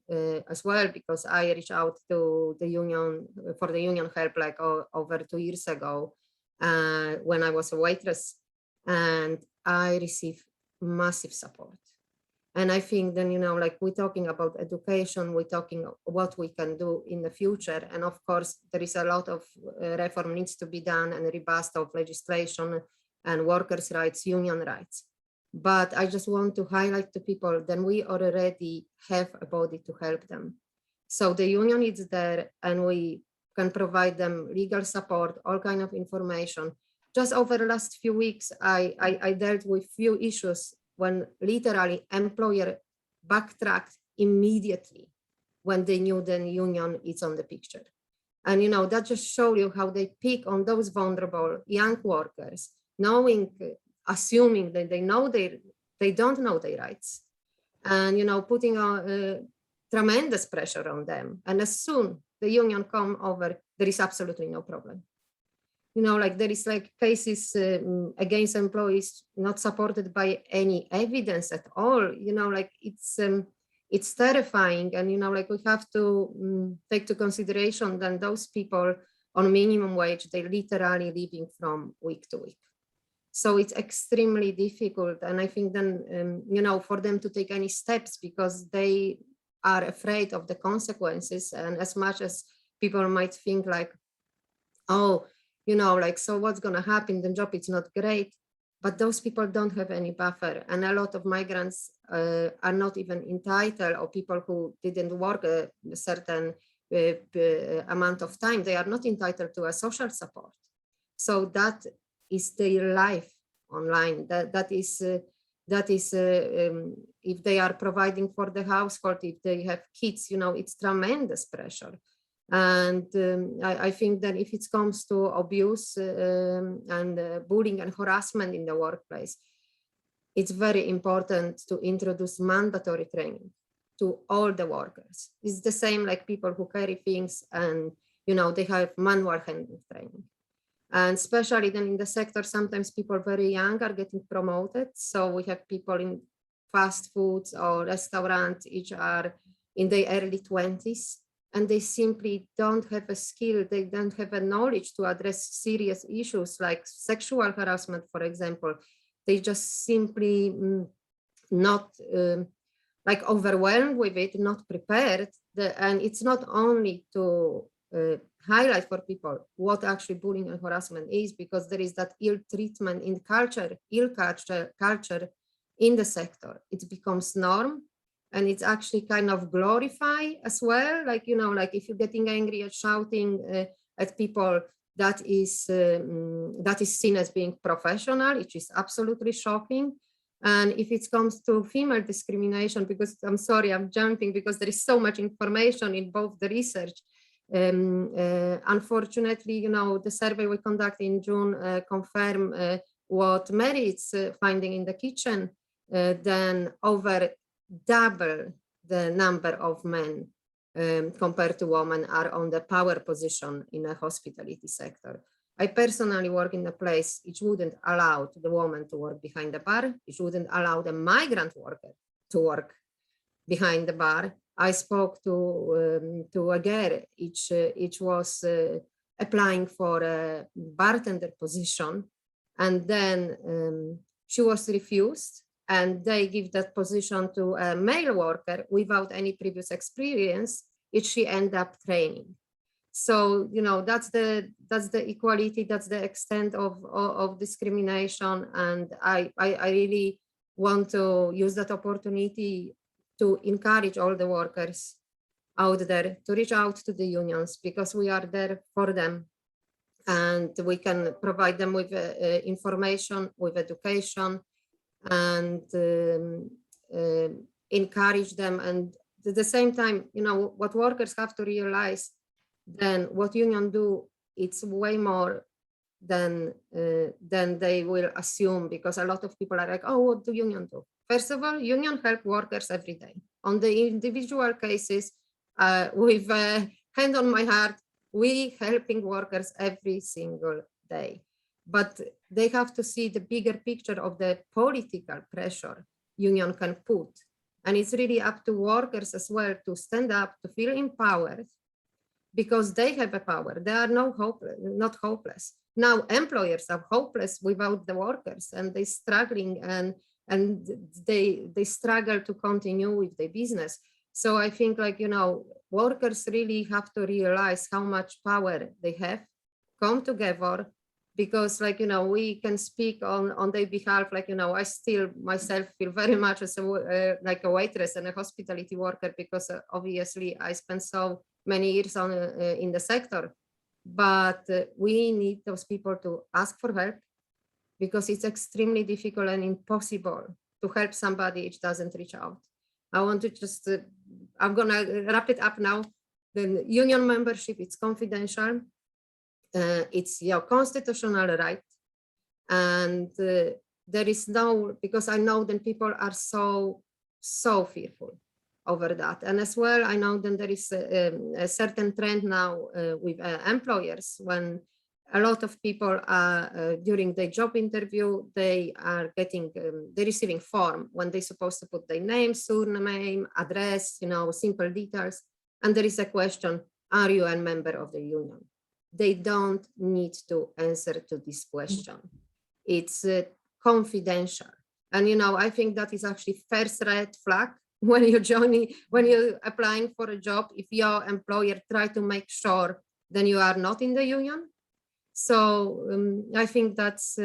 as well, because I reached out to the union for the union help like over 2 years ago when I was a waitress, and I received massive support. And I think then, you know, like we're talking about education, we're talking what we can do in the future. And of course, there is a lot of reform needs to be done and robust of legislation and workers' rights, union rights. But I just want to highlight to people that we already have a body to help them. So the union is there and we can provide them legal support, all kind of information. Just over the last few weeks, I dealt with few issues when literally employer backtracked immediately when they knew the union is on the picture. And, you know, that just shows you how they pick on those vulnerable young workers, assuming that they don't know their rights, and, you know, putting tremendous pressure on them. And as soon the union come over, there is absolutely no problem. You know, like there is like cases against employees not supported by any evidence at all. You know, like it's terrifying. And, you know, like we have to take to consideration that those people on minimum wage, they're literally living from week to week. So it's extremely difficult. And I think then, you know, for them to take any steps because they are afraid of the consequences. And as much as people might think like, oh, you know, like, so what's going to happen? The job is not great, but those people don't have any buffer. And a lot of migrants are not even entitled, or people who didn't work a certain amount of time, they are not entitled to a social support. So that is their life online. That is if they are providing for the household, if they have kids, you know, it's tremendous pressure. And I think that if it comes to abuse and bullying and harassment in the workplace, it's very important to introduce mandatory training to all the workers. It's the same like people who carry things and, you know, they have manual handling training. And especially then in the sector, sometimes people very young are getting promoted. So we have people in fast foods or restaurants, each are in their early 20s, and they simply don't have a skill. They don't have a knowledge to address serious issues like sexual harassment, for example. They just simply not like overwhelmed with it, not prepared. And it's not only to highlight for people what actually bullying and harassment is, because there is that ill treatment in culture, culture in the sector. It becomes norm, and it's actually kind of glorified as well. Like, you know, like if you're getting angry and shouting at people, that is seen as being professional, which is absolutely shocking. And if it comes to female discrimination, because I'm sorry, I'm jumping because there is so much information in both the research. Unfortunately, you know, the survey we conducted in June confirmed what Mary's finding in the kitchen, then over double the number of men compared to women are on the power position in a hospitality sector. I personally work in a place which wouldn't allow the woman to work behind the bar, which wouldn't allow the migrant worker to work behind the bar. I spoke to a girl, which was applying for a bartender position, and then she was refused, and they give that position to a male worker without any previous experience, which she ended up training. So, you know, that's the equality, that's the extent of discrimination. And I really want to use that opportunity to encourage all the workers out there to reach out to the unions, because we are there for them, and we can provide them with information, with education, and encourage them. And at the same time, you know, what workers have to realize, then what union do, it's way more than they will assume, because a lot of people are like, oh, what do union do? First of all, union help workers every day. On the individual cases, with hand on my heart, we helping workers every single day. But they have to see the bigger picture of the political pressure union can put. And it's really up to workers as well to stand up, to feel empowered, because they have a power. They are not hopeless. Now employers are hopeless without the workers, and they're struggling, and they struggle to continue with their business. So I think, like, you know, workers really have to realize how much power they have, come together, because, like, you know, we can speak on their behalf. Like, you know, I still myself feel very much as a like a waitress and a hospitality worker, because obviously I spent so many years on in the sector. But we need those people to ask for help, because it's extremely difficult and impossible to help somebody which doesn't reach out. I want to just, I'm gonna wrap it up now. The union membership, it's confidential. It's your constitutional right. And there is no, because I know that people are so fearful over that. And as well, I know that there is a certain trend now with employers, when a lot of people are during the job interview, they are getting, they're receiving form when they're supposed to put their name, surname, address, you know, simple details. And there is a question, are you a member of the union? They don't need to answer to this question. It's confidential. And, you know, I think that is actually first red flag when you're joining, when you're applying for a job. If your employer try to make sure then you are not in the union. So I think that's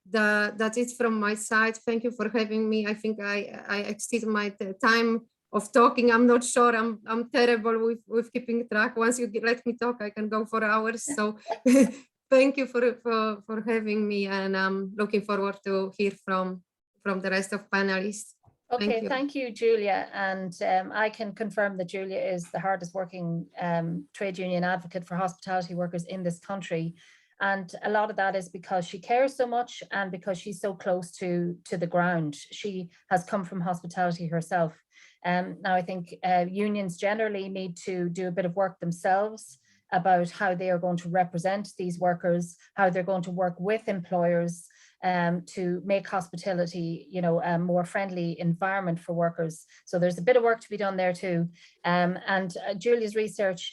that's it from my side. Thank you for having me. I think I exceeded my time of talking. I'm not sure. I'm terrible with keeping track. Once you let me talk, I can go for hours. So thank you for having me, and I'm looking forward to hear from the rest of panelists. Okay, thank you, Julia. And I can confirm that Julia is the hardest working trade union advocate for hospitality workers in this country. And a lot of that is because she cares so much and because she's so close to the ground. She has come from hospitality herself. Now, I think unions generally need to do a bit of work themselves about how they are going to represent these workers, how they're going to work with employers to make hospitality, a more friendly environment for workers. So there's a bit of work to be done there too. And Julia's research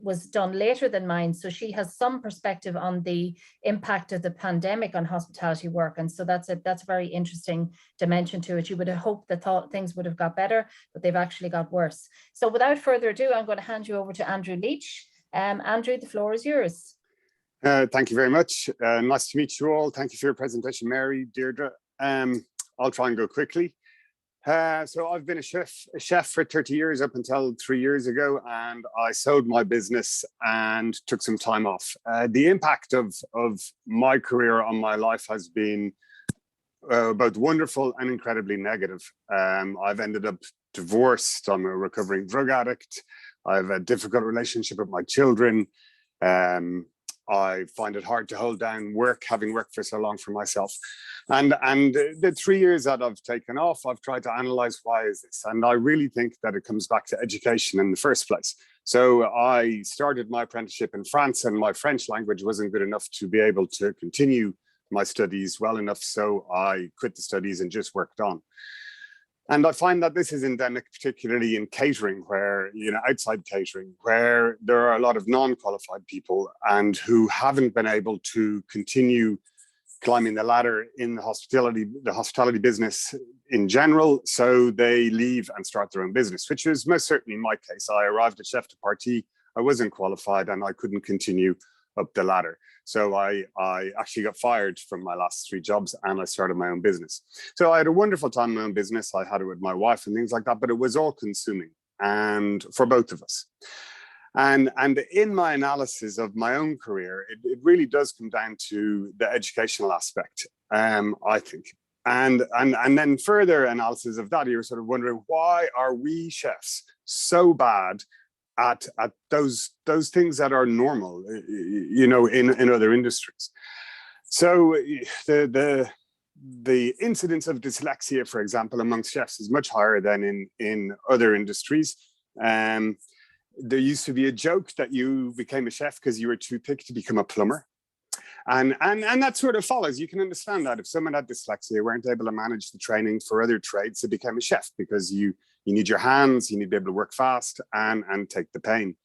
was done later than mine, so she has some perspective on the impact of the pandemic on hospitality work. And so that's a very interesting dimension to it. You would have hoped that things would have got better, but they've actually got worse. So without further ado, I'm going to hand you over to Andrew Leach. Andrew, the floor is yours. Thank you very much. Nice to meet you all. Thank you for your presentation, Mary, Deirdre. I'll try and go quickly. So I've been a chef for 30 years up until 3 years ago, and I sold my business and took some time off. The impact of my career on my life has been both wonderful and incredibly negative. I've ended up divorced. I'm a recovering drug addict. I have a difficult relationship with my children. I find it hard to hold down work, having worked for so long for myself. And the 3 years that I've taken off, I've tried to analyze why is this? And I really think that it comes back to education in the first place. So I started my apprenticeship in France, and my French language wasn't good enough to be able to continue my studies well enough. So I quit the studies and just worked on. And I find that this is endemic, particularly in catering, where, outside catering, where there are a lot of non-qualified people and who haven't been able to continue climbing the ladder in the hospitality business in general. So they leave and start their own business, which is most certainly my case. I arrived at chef de partie, I wasn't qualified, and I couldn't continue up the ladder. So I actually got fired from my last 3 jobs, and I started my own business. So I had a wonderful time in my own business. I had it with my wife and things like that, but it was all consuming, and for both of us. And in my analysis of my own career, it really does come down to the educational aspect, I think. And then further analysis of that, you're sort of wondering, why are we chefs so bad at those things that are normal, in other industries? So the incidence of dyslexia, for example, amongst chefs is much higher than in other industries. There used to be a joke that you became a chef because you were too thick to become a plumber. And that sort of follows. You can understand that if someone had dyslexia, weren't able to manage the training for other trades, they became a chef, because you need your hands, you need to be able to work fast and take the pain.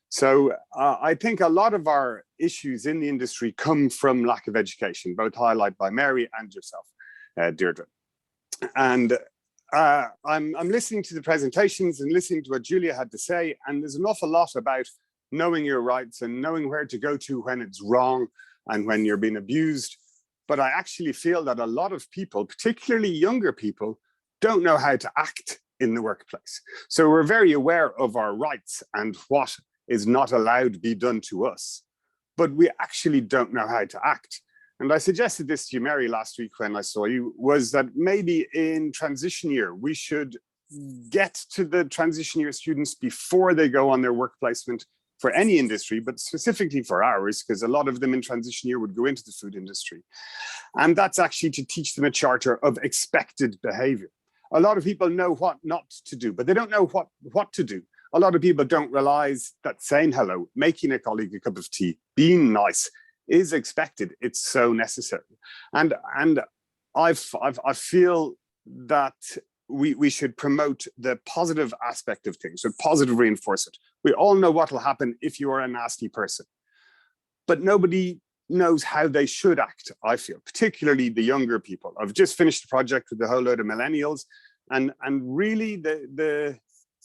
So I think a lot of our issues in the industry come from lack of education, both highlighted by Mary and yourself, Deirdre. And I'm listening to the presentations and listening to what Julia had to say, and there's an awful lot about knowing your rights and knowing where to go to when it's wrong and when you're being abused. But I actually feel that a lot of people, particularly younger people, don't know how to act in the workplace. So we're very aware of our rights and what is not allowed to be done to us, but we actually don't know how to act. And I suggested this to you, Mary, last week when I saw you, was that maybe in transition year, we should get to the transition year students before they go on their work placement for any industry, but specifically for ours, because a lot of them in transition year would go into the food industry. And that's actually to teach them a charter of expected behavior. A lot of people know what not to do, but they don't know what to do. A lot of people don't realize that saying hello, making a colleague a cup of tea, being nice is expected. It's so necessary. And I feel that we should promote the positive aspect of things, so positive reinforce it. We all know what will happen if you are a nasty person, but nobody knows how they should act, I feel, particularly the younger people. I've just finished a project with a whole load of millennials, and really they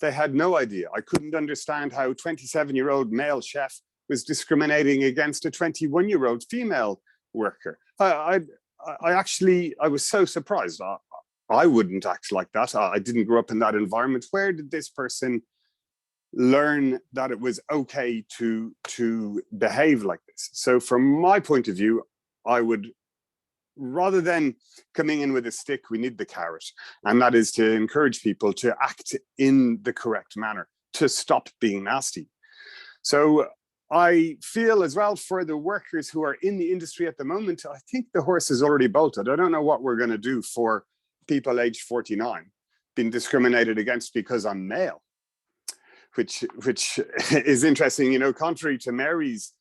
had no idea. I couldn't understand how a 27-year-old male chef was discriminating against a 21-year-old female worker. I was so surprised. I wouldn't act like that. I didn't grow up in that environment. Where did this person learn that it was okay to behave like this? So from my point of view, I would, rather than coming in with a stick, we need the carrot. And that is to encourage people to act in the correct manner, to stop being nasty. So I feel as well for the workers who are in the industry at the moment, I think the horse is already bolted. I don't know what we're going to do for people aged 49 being discriminated against because I'm male, which is interesting. You know, contrary to Mary's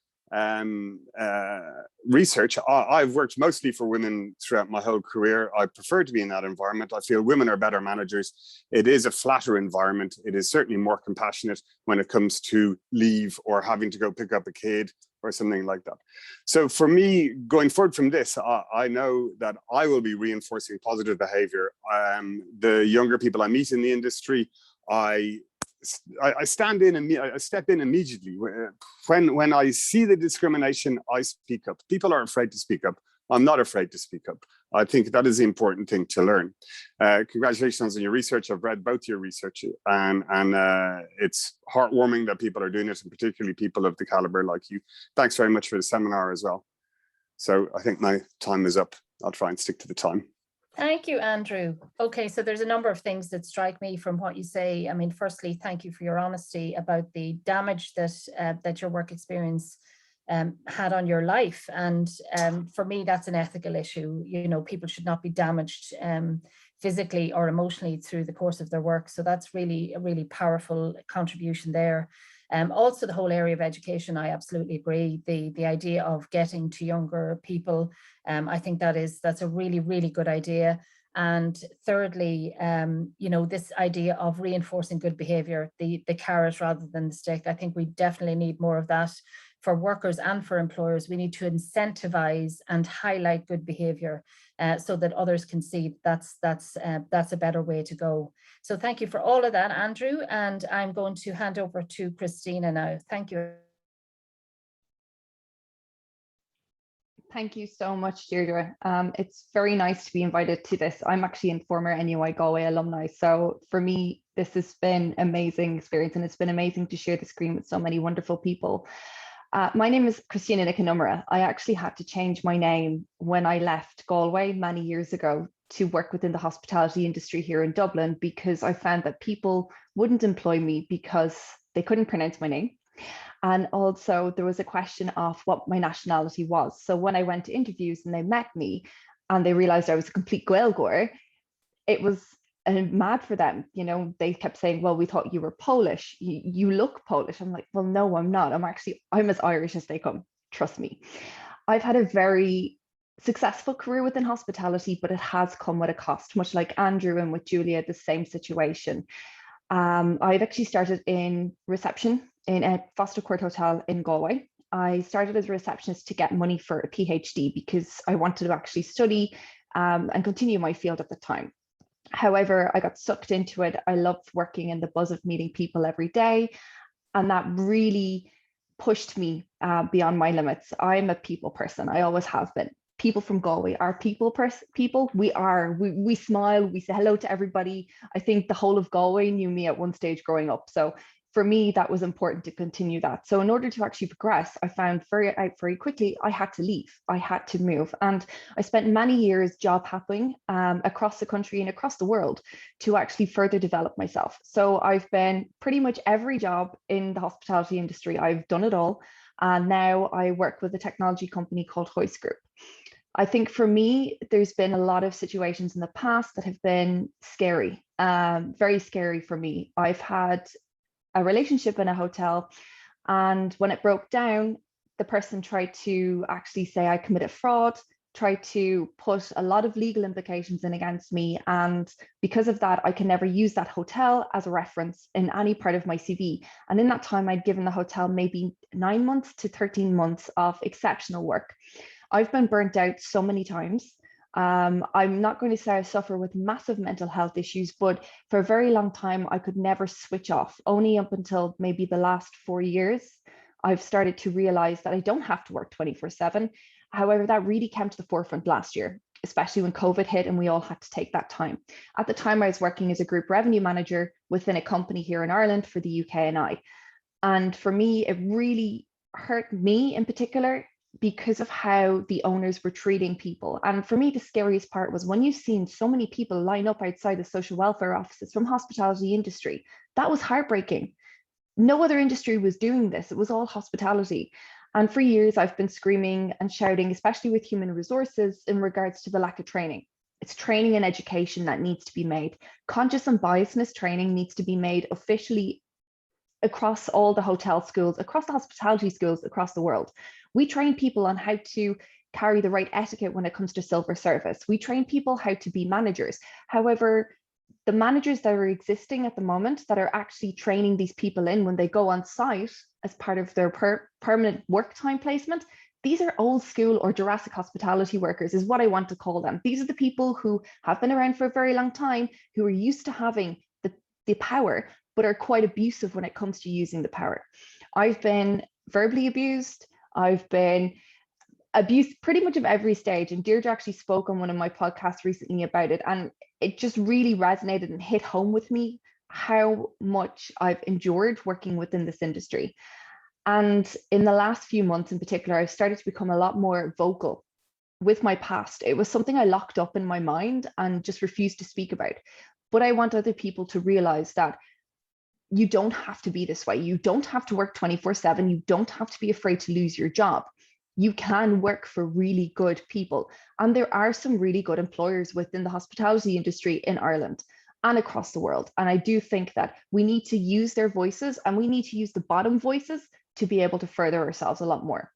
research, I've worked mostly for women throughout my whole career. I prefer to be in that environment. I feel women are better managers. It is a flatter environment. It is certainly more compassionate when it comes to leave or having to go pick up a kid or something like that. So for me, going forward from this, I know that I will be reinforcing positive behavior. The younger people I meet in the industry, I step in immediately. When I see the discrimination, I speak up. People are afraid to speak up. I'm not afraid to speak up. I think that is the important thing to learn. Congratulations on your research. I've read both your research, and it's heartwarming that people are doing it, and particularly people of the caliber like you. Thanks very much for the seminar as well. So I think my time is up. I'll try and stick to the time. Thank you, Andrew. Okay, so there's a number of things that strike me from what you say. I mean, firstly, thank you for your honesty about the damage that that your work experience had on your life. And for me, that's an ethical issue. You know, people should not be damaged physically or emotionally through the course of their work. So that's really a really powerful contribution there. Also, the whole area of education, I absolutely agree. The idea of getting to younger people, I think that's a really, really good idea. And thirdly, you know, this idea of reinforcing good behavior, the carrot rather than the stick. I think we definitely need more of that for workers and for employers. We need to incentivize and highlight good behavior so that others can see that's a better way to go. So thank you for all of that, Andrew. And I'm going to hand over to Christina now. Thank you. Thank you so much, Deirdre. It's very nice to be invited to this. I'm actually a former NUI Galway alumni. So for me, this has been an amazing experience, and it's been amazing to share the screen with so many wonderful people. My name is Christina Nicanumera. I actually had to change my name when I left Galway many years ago to work within the hospitality industry here in Dublin, because I found that people wouldn't employ me because they couldn't pronounce my name. And also there was a question of what my nationality was. So when I went to interviews and they met me and they realized I was a complete Gaeilgeoir, it was mad for them. You know, they kept saying, well, we thought you were Polish. You look Polish. I'm like, well, no, I'm not. I'm as Irish as they come. Trust me. I've had a very successful career within hospitality, but it has come with a cost, much like Andrew and with Julia, the same situation. I've actually started in reception in a Foster Court Hotel in Galway. I started as a receptionist to get money for a PhD because I wanted to actually study and continue my field at the time. However, I got sucked into it. I loved working in the buzz of meeting people every day, and that really pushed me beyond my limits. I'm a people person. I always have been. People from Galway are people. We smile, we say hello to everybody. I think the whole of Galway knew me at one stage growing up. So for me, that was important to continue that. So in order to actually progress, I found very quickly, I had to leave. I had to move. And I spent many years job hopping across the country and across the world to actually further develop myself. So I've been pretty much every job in the hospitality industry. I've done it all. And now I work with a technology company called Hoist Group. I think for me, there's been a lot of situations in the past that have been scary, very scary for me. I've had a relationship in a hotel, and when it broke down, the person tried to actually say I committed fraud, tried to put a lot of legal implications in against me. And because of that, I can never use that hotel as a reference in any part of my CV. And in that time, I'd given the hotel maybe 9 months to 13 months of exceptional work. I've been burnt out so many times. I'm not going to say I suffer with massive mental health issues, but for a very long time, I could never switch off. Only up until maybe the last 4 years, I've started to realize that I don't have to work 24/7. However, that really came to the forefront last year. especially when COVID hit and we all had to take that time. At the time, I was working as a group revenue manager within a company here in Ireland for the UK and I. And for me, it really hurt me in particular because of how the owners were treating people. And for me, the scariest part was when you've seen so many people line up outside the social welfare offices from hospitality industry. That was heartbreaking. No other industry was doing this. It was all hospitality. And for years, I've been screaming and shouting, especially with human resources, in regards to the lack of training. It's training and education that needs to be made. Conscious and biasness training needs to be made officially across all the hotel schools, across the hospitality schools across the world. We train people on how to carry the right etiquette when it comes to silver service. We train people how to be managers. However, the managers that are existing at the moment that are actually training these people in when they go on site as part of their permanent work time placement, these are old school or Jurassic hospitality workers is what I want to call them. These are the people who have been around for a very long time, who are used to having the power, but are quite abusive when it comes to using the power. I've been verbally abused. I've been abused pretty much of every stage. And Deirdre actually spoke on one of my podcasts recently about it. And it just really resonated and hit home with me how much I've endured working within this industry. And in the last few months in particular, I've started to become a lot more vocal with my past. It was something I locked up in my mind and just refused to speak about. But I want other people to realize that you don't have to be this way. You don't have to work 24/7. You don't have to be afraid to lose your job. You can work for really good people. And there are some really good employers within the hospitality industry in Ireland and across the world. And I do think that we need to use their voices and we need to use the bottom voices to be able to further ourselves a lot more.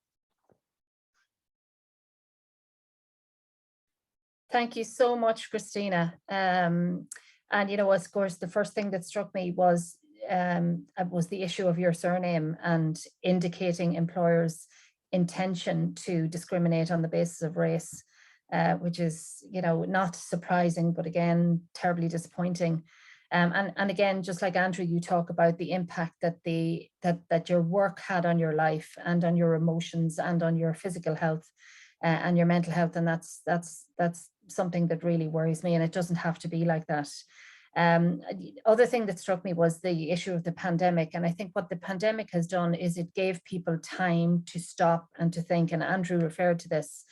Thank you so much, Christina. And, you know, of course, the first thing that struck me was the issue of your surname and indicating employers' intention to discriminate on the basis of race, which is, you know, not surprising, but again, terribly disappointing. And again, just like Andrew, you talk about the impact that that your work had on your life and on your emotions and on your physical health and your mental health, and that's something that really worries me, and it doesn't have to be like that. Other thing that struck me was the issue of the pandemic. And I think what the pandemic has done is it gave people time to stop and to think, and Andrew referred to this,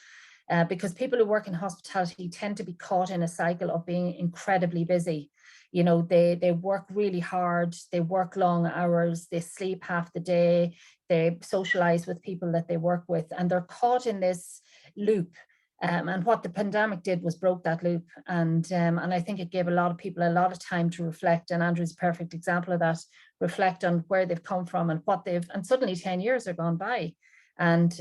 because people who work in hospitality tend to be caught in a cycle of being incredibly busy. You know, they work really hard, they work long hours, they sleep half the day, they socialize with people that they work with, and they're caught in this loop. And what the pandemic did was broke that loop. And I think it gave a lot of people a lot of time to reflect. And Andrew's a perfect example of that, reflect on where they've come from and what and suddenly 10 years are gone by. And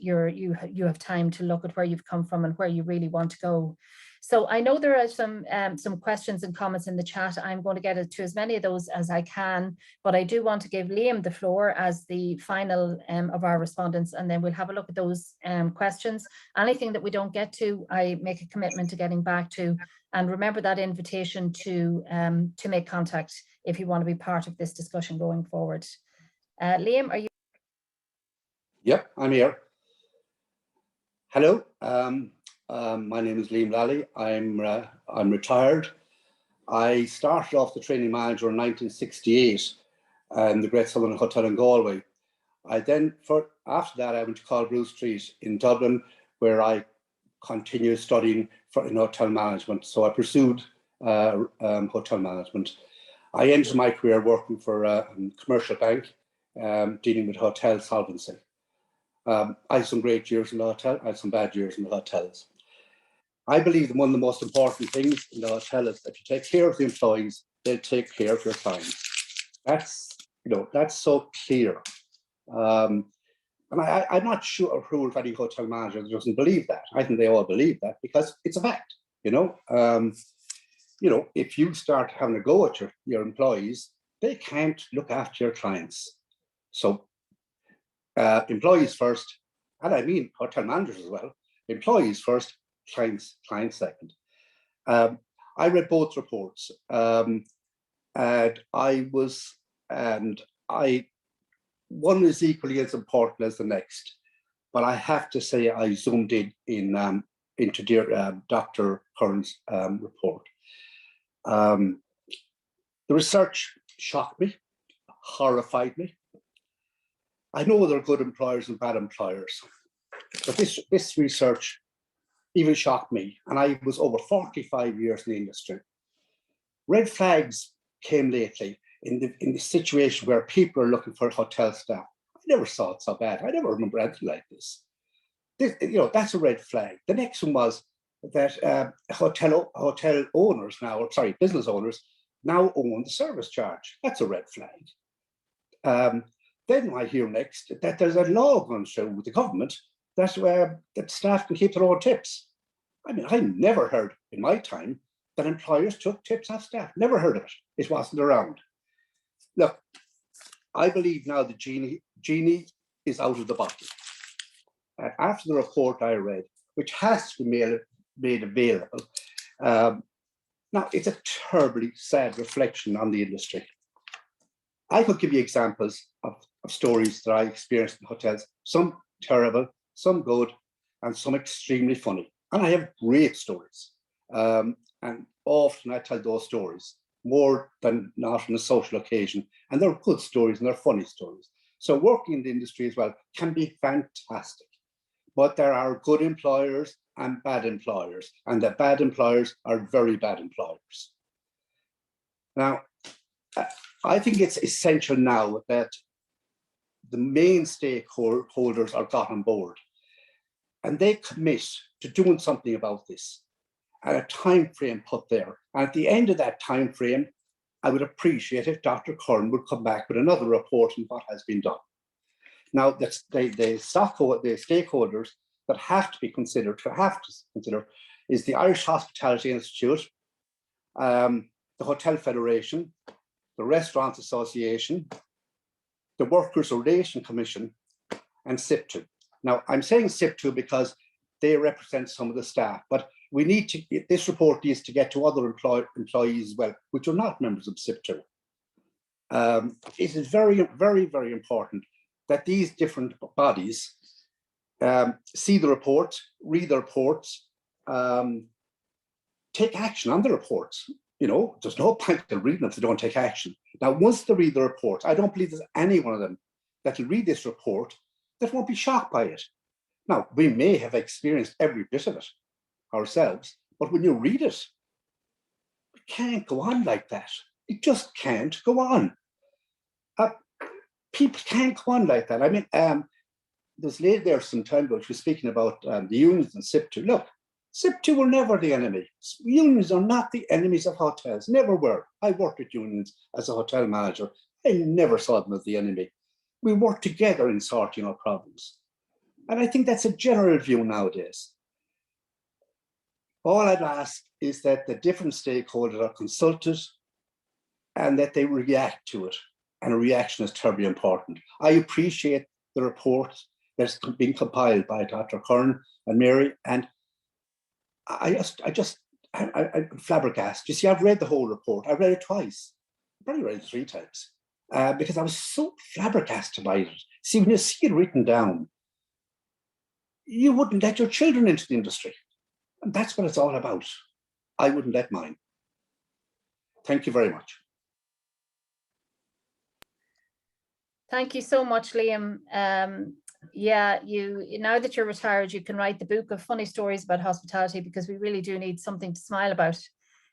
you have time to look at where you've come from and where you really want to go. So I know there are some questions and comments in the chat. I'm going to get to as many of those as I can, but I do want to give Liam the floor as the final of our respondents, and then we'll have a look at those questions. Anything that we don't get to, I make a commitment to getting back to. And remember that invitation to make contact if you want to be part of this discussion going forward. Liam, are you? Yep, I'm here. Hello. My name is Liam Lally. I'm retired. I started off the training manager in 1968 in the Great Summerlin Hotel in Galway. After that, I went to Colbrew Street in Dublin, where I continued studying in hotel management. So I pursued hotel management. I ended my career working for a commercial bank, dealing with hotel solvency. I had some great years in the hotel. I had some bad years in the hotels. I believe that one of the most important things in the hotel is that you take care of the employees, they'll take care of your clients. That's so clear. And I'm not sure who, if any hotel manager doesn't believe that. I think they all believe that because it's a fact. If you start having a go at your employees, they can't look after your clients. So employees first, and I mean hotel managers as well. Employees first, clients second. I read both reports, and one is equally as important as the next. But I have to say I zoomed in into Dr. Curran's report. The research shocked me, horrified me. I know there are good employers and bad employers, but this research even shocked me, and I was over 45 years in the industry. Red flags came lately in the situation where people are looking for hotel staff. I never saw it so bad. I never remember anything like this. That's a red flag. The next one was that hotel owners now, business owners now own the service charge. That's a red flag. Then I hear next that there's a law going through with the government that staff can keep their own tips. I mean, I never heard in my time that employers took tips off staff. Never heard of it. It wasn't around. Look, I believe now the genie is out of the bottle. After the report I read, which has to be made available, now it's a terribly sad reflection on the industry. I could give you examples of stories that I experienced in hotels, some terrible, some good, and some extremely funny. And I have great stories. And often I tell those stories more than not on a social occasion. And they're good stories and they're funny stories. So working in the industry as well can be fantastic. But there are good employers and bad employers. And the bad employers are very bad employers. Now, I think it's essential now that the main stakeholders are got on board and they commit to doing something about this at a time frame put there. And at the end of that time frame, I would appreciate if Dr. Curran would come back with another report on what has been done. Now, the stakeholders that have to consider is the Irish Hospitality Institute, the Hotel Federation, the Restaurants Association, the Workers' Relation Commission, and SIPTU. Now, I'm saying SIPTU because they represent some of the staff, but this report needs to get to other employees as well, which are not members of SIPTU. It is very, very, very important that these different bodies see the reports, read the reports, take action on the reports. There's no point in reading them if they don't take action. Now, once they read the report, I don't believe there's any one of them that will read this report that won't be shocked by it. Now, we may have experienced every bit of it ourselves, but when you read it, it can't go on like that. It just can't go on. People can't go on like that. I mean, there's a lady there some time ago, she was speaking about the unions and SIPTU. Look, SIPTU were never the enemy. Unions are not the enemies of hotels, never were. I worked with unions as a hotel manager. I never saw them as the enemy. We work together in sorting our problems. And I think that's a general view nowadays. All I'd ask is that the different stakeholders are consulted and that they react to it. And a reaction is terribly important. I appreciate the report that's been compiled by Dr. Curran and Mary, and I'm flabbergasted. You see, I've read the whole report. I've read it twice. I've probably read it 3 times because I was so flabbergasted by it. See, when you see it written down, you wouldn't let your children into the industry. And that's what it's all about. I wouldn't let mine. Thank you very much. Thank you so much, Liam. Yeah, now that you're retired, you can write the book of funny stories about hospitality, because we really do need something to smile about.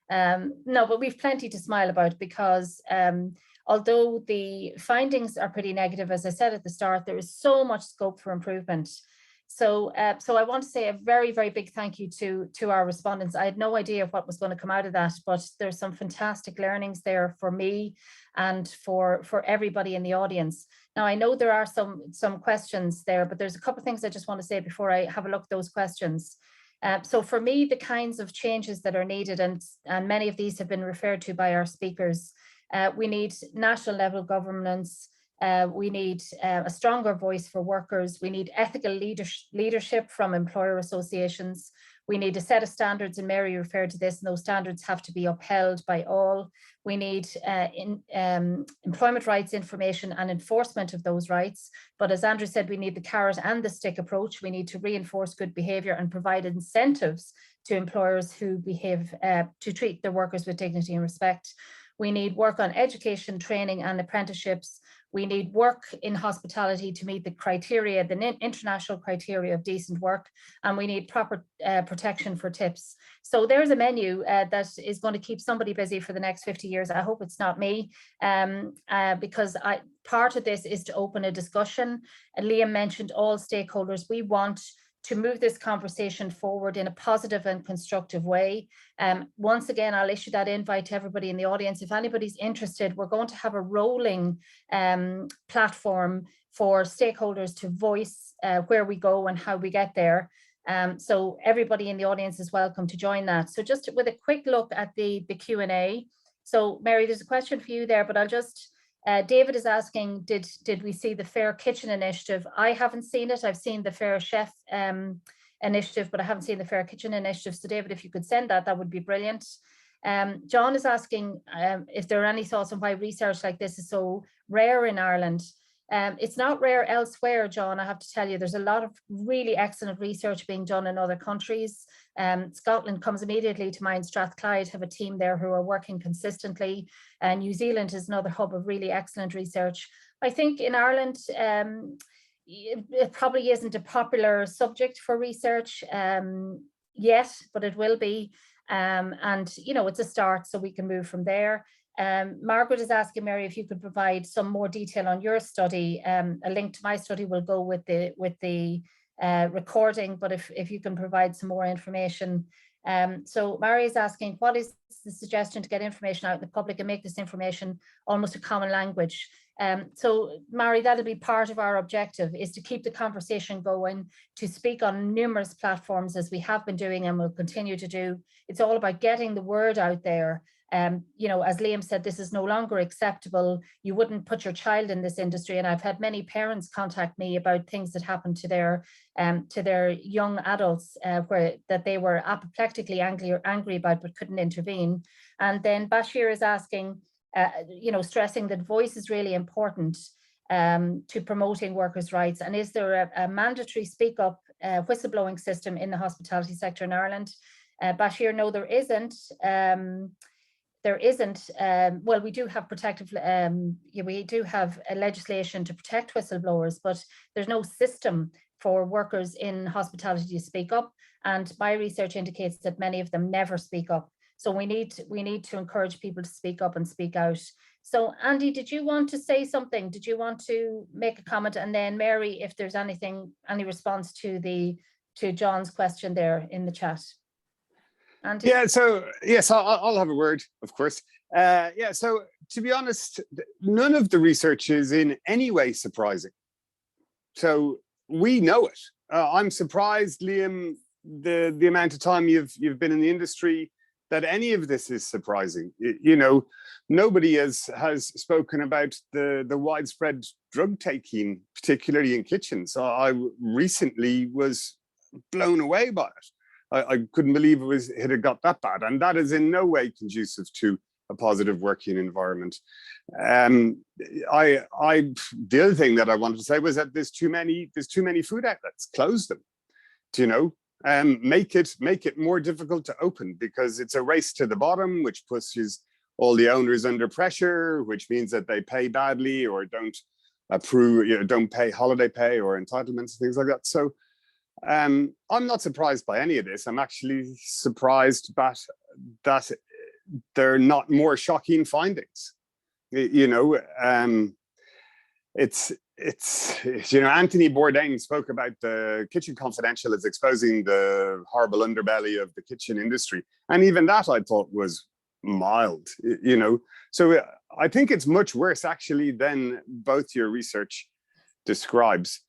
No, but we've plenty to smile about, because although the findings are pretty negative, as I said at the start, there is so much scope for improvement. So I want to say a very, very big thank you to our respondents. I had no idea what was going to come out of that, but there's some fantastic learnings there for me and for everybody in the audience. Now, I know there are some questions there, but there's a couple of things I just want to say before I have a look at those questions. So for me, the kinds of changes that are needed, and many of these have been referred to by our speakers, we need national level governance. We need a stronger voice for workers. We need ethical leadership from employer associations. We need a set of standards, and Mary referred to this, and those standards have to be upheld by all. We need employment rights information and enforcement of those rights. But as Andrew said, we need the carrot and the stick approach. We need to reinforce good behaviour and provide incentives to employers who behave to treat their workers with dignity and respect. We need work on education, training and apprenticeships. We need work in hospitality to meet the criteria, the international criteria of decent work, and we need proper protection for tips. So there's a menu that is going to keep somebody busy for the next 50 years. I hope it's not me, because part of this is to open a discussion. Liam mentioned all stakeholders. We want to move this conversation forward in a positive and constructive way. Once again, I'll issue that invite to everybody in the audience. If anybody's interested, we're going to have a rolling platform for stakeholders to voice where we go and how we get there. So everybody in the audience is welcome to join that. So just with a quick look at the Q&A. So Mary, there's a question for you there, but I'll just, David is asking, did we see the Fair Kitchen Initiative? I haven't seen it. I've seen the Fair Chef Initiative, but I haven't seen the Fair Kitchen Initiative. So David, if you could send that, that would be brilliant. John is asking if there are any thoughts on why research like this is so rare in Ireland. It's not rare elsewhere, John, I have to tell you. There's a lot of really excellent research being done in other countries. Scotland comes immediately to mind. Strathclyde have a team there who are working consistently. New Zealand is another hub of really excellent research. I think in Ireland, it probably isn't a popular subject for research yet, but it will be. And, you know, it's a start, so we can move from there. Margaret is asking, Mary, if you could provide some more detail on your study. A link to my study will go with the recording, but if you can provide some more information. So Mary is asking, what is the suggestion to get information out in the public and make this information almost a common language? So Mary, that'll be part of our objective, is to keep the conversation going, to speak on numerous platforms as we have been doing and will continue to do. It's all about getting the word out there. You know, as Liam said, this is no longer acceptable. You wouldn't put your child in this industry. And I've had many parents contact me about things that happened to their young adults where that they were apoplectically angry about but couldn't intervene. And then Bashir is asking, you know, stressing that voice is really important to promoting workers' rights. And is there a mandatory speak up whistleblowing system in the hospitality sector in Ireland? Bashir, no, there isn't. There isn't. Well, we do have protective, we do have a legislation to protect whistleblowers, but there's no system for workers in hospitality to speak up. And my research indicates that many of them never speak up. So we need to encourage people to speak up and speak out. So Andy, did you want to say something? Did you want to make a comment? And then Mary, if there's anything, any response to John's question there in the chat. Andy? Yeah, so yes, I'll have a word, of course. Yeah, so to be honest, none of the research is in any way surprising. So we know it. I'm surprised, Liam, the amount of time you've been in the industry, that any of this is surprising. You know, nobody has spoken about the widespread drug taking, particularly in kitchens. I recently was blown away by it. I couldn't believe it had got that bad, and that is in no way conducive to a positive working environment. The other thing that I wanted to say was that there's too many food outlets. Close them, you know. Make it more difficult to open, because it's a race to the bottom, which pushes all the owners under pressure, which means that they pay badly or don't approve, you know, don't pay holiday pay or entitlements, things like that. So I'm not surprised by any of this. I'm actually surprised that there are not more shocking findings. You know, it's you know, Anthony Bourdain spoke about the Kitchen Confidential as exposing the horrible underbelly of the kitchen industry, and even that I thought was mild. You know, so I think it's much worse actually than both your research describes.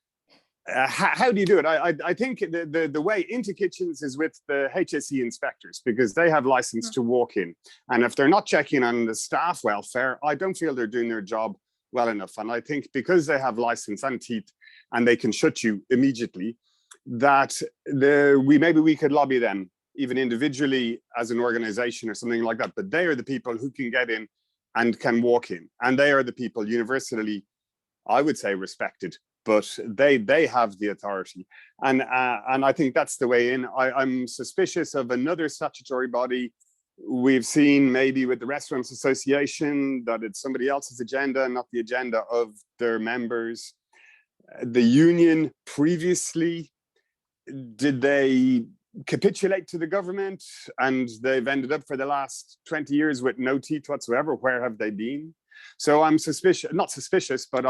How do you do it? I think the way into kitchens is with the HSE inspectors, because they have license to walk in. And if they're not checking on the staff welfare, I don't feel they're doing their job well enough. And I think because they have license and teeth and they can shut you immediately, that maybe we could lobby them even individually as an organization or something like that, but they are the people who can get in and can walk in, and they are the people universally, I would say, respected, but they have the authority, and I think that's the way in. I'm suspicious of another statutory body. We've seen maybe with the Restaurants Association that it's somebody else's agenda, not the agenda of their members. The union previously, did they capitulate to the government, and they've ended up for the last 20 years with no teeth whatsoever? Where have they been? So I'm not suspicious, but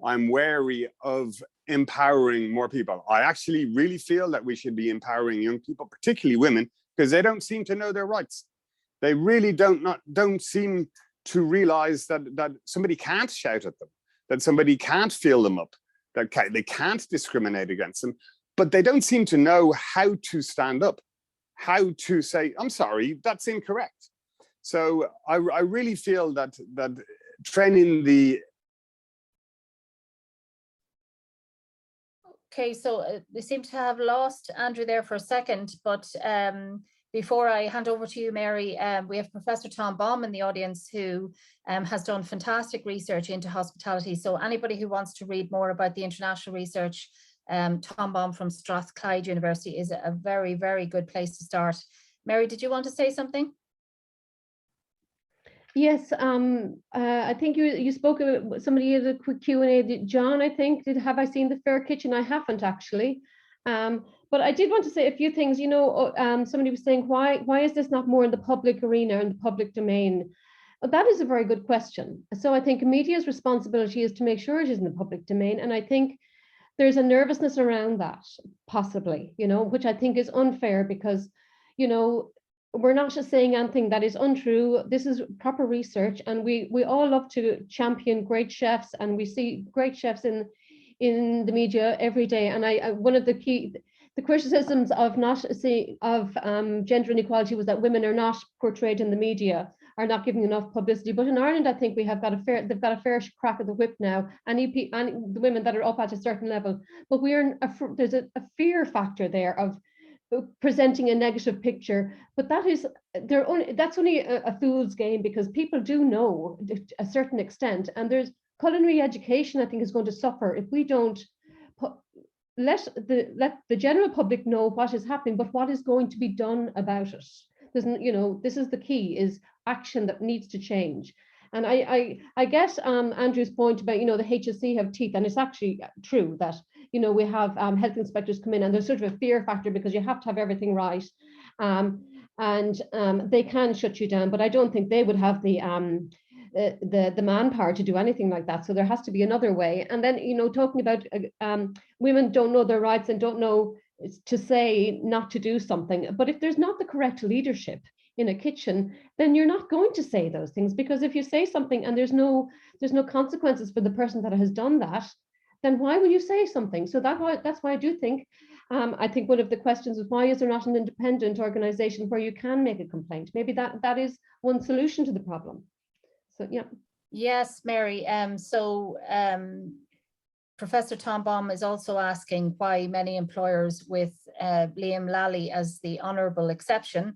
I'm wary of empowering more people. I actually really feel that we should be empowering young people, particularly women, because they don't seem to know their rights. They really don't seem to realize that somebody can't shout at them, that somebody can't feel them up, that they can't discriminate against them. But they don't seem to know how to stand up, how to say, I'm sorry, that's incorrect. So I really feel that training the... Okay, so we seem to have lost Andrew there for a second, but before I hand over to you, Mary, we have Professor Tom Baum in the audience who has done fantastic research into hospitality. So anybody who wants to read more about the international research, Tom Baum from Strathclyde University is a very, very good place to start. Mary, did you want to say something? Yes, I think you spoke about somebody had a quick Q&A. John, I think, have I seen the Fair Kitchen? I haven't actually. But I did want to say a few things. You know, somebody was saying, why is this not more in the public arena, in the public domain? Well, that is a very good question. So I think media's responsibility is to make sure it is in the public domain. And I think there's a nervousness around that, possibly, you know, which I think is unfair because, you know, we're not just saying anything that is untrue. This is proper research, and we all love to champion great chefs, and we see great chefs in the media every day. And one of the criticisms of gender inequality was that women are not portrayed in the media, are not giving enough publicity. But in Ireland, I think they've got a fair crack of the whip now, and the women that are up at a certain level. But there's a fear factor there of presenting a negative picture, but that's only a fool's game, because people do know to a certain extent, and there's culinary education, I think, is going to suffer if we don't let the general public know what is happening, but what is going to be done about it. You know, this is the key, is action that needs to change. And I guess Andrew's point about, you know, the HSE have teeth, and it's actually true that, you know, we have health inspectors come in, and there's sort of a fear factor because you have to have everything right, and they can shut you down, but I don't think they would have the manpower to do anything like that. So there has to be another way. And then, you know, talking about women don't know their rights and don't know to say not to do something, but if there's not the correct leadership in a kitchen, then you're not going to say those things, because if you say something and there's no consequences for the person that has done that, then why will you say something? So that's why I do think, I think one of the questions is, why is there not an independent organization where you can make a complaint? Maybe that is one solution to the problem. So, yeah. Yes, Mary. Professor Tom Baum is also asking why many employers, with Liam Lally as the honourable exception,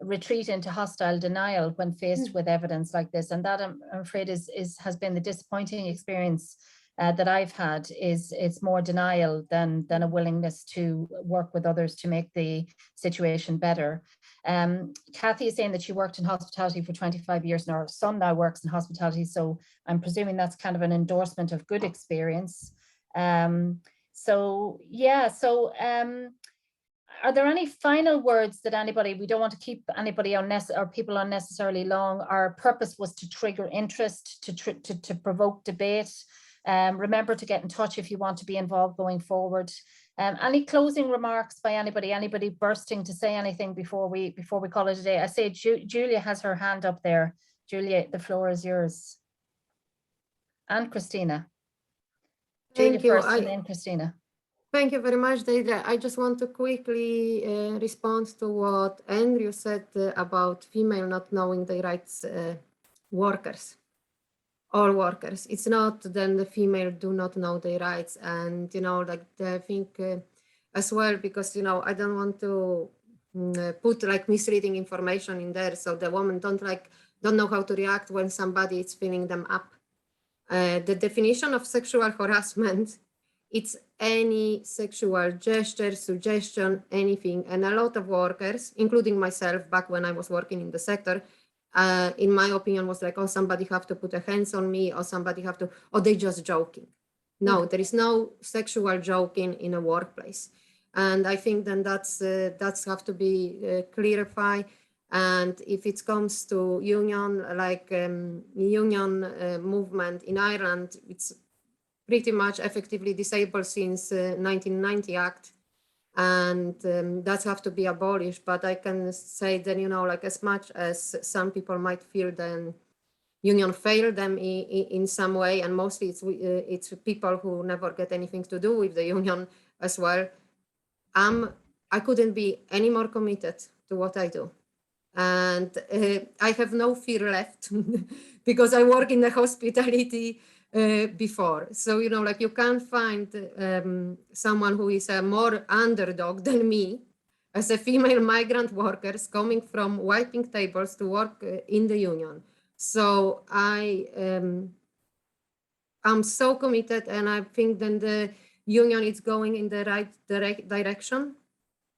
retreat into hostile denial when faced with evidence like this. And that, I'm afraid, has been the disappointing experience that I've had. It's more denial than a willingness to work with others to make the situation better. Kathy is saying that she worked in hospitality for 25 years, and her son now works in hospitality. So I'm presuming that's kind of an endorsement of good experience. Are there any final words that anybody, we don't want to keep anybody or people unnecessarily long. Our purpose was to trigger interest, to provoke debate. Remember to get in touch if you want to be involved going forward. Any closing remarks by anybody bursting to say anything before we call it a day? I say Julia has her hand up there. Julia, the floor is yours. And Christina. Julia first, and then Christina. Thank you very much, Deidre. I just want to quickly respond to what Andrew said about female not knowing their rights, workers. All workers. It's not then the female do not know their rights, and you know, like I think as well, because, you know, I don't want to put like misleading information in there, so the women don't know how to react when somebody is filling them up. The definition of sexual harassment, it's any sexual gesture, suggestion, anything. And a lot of workers, including myself back when I was working in the sector, in my opinion, was like, oh, somebody have to put their hands on me, or somebody have to, or they just joking. No, there is no sexual joking in a workplace. And I think then that's have to be clarified. And if it comes to union, like union movement in Ireland, it's pretty much effectively disabled since 1990 Act. And that have to be abolished. But I can say that, you know, like as much as some people might feel then union failed them in some way, and mostly it's people who never get anything to do with the union as well. I couldn't be any more committed to what I do. And I have no fear left because I work in the hospitality before. So, you know, like you can't find someone who is a more underdog than me as a female migrant workers coming from wiping tables to work in the union. So I'm so committed, and I think then the union is going in the right direction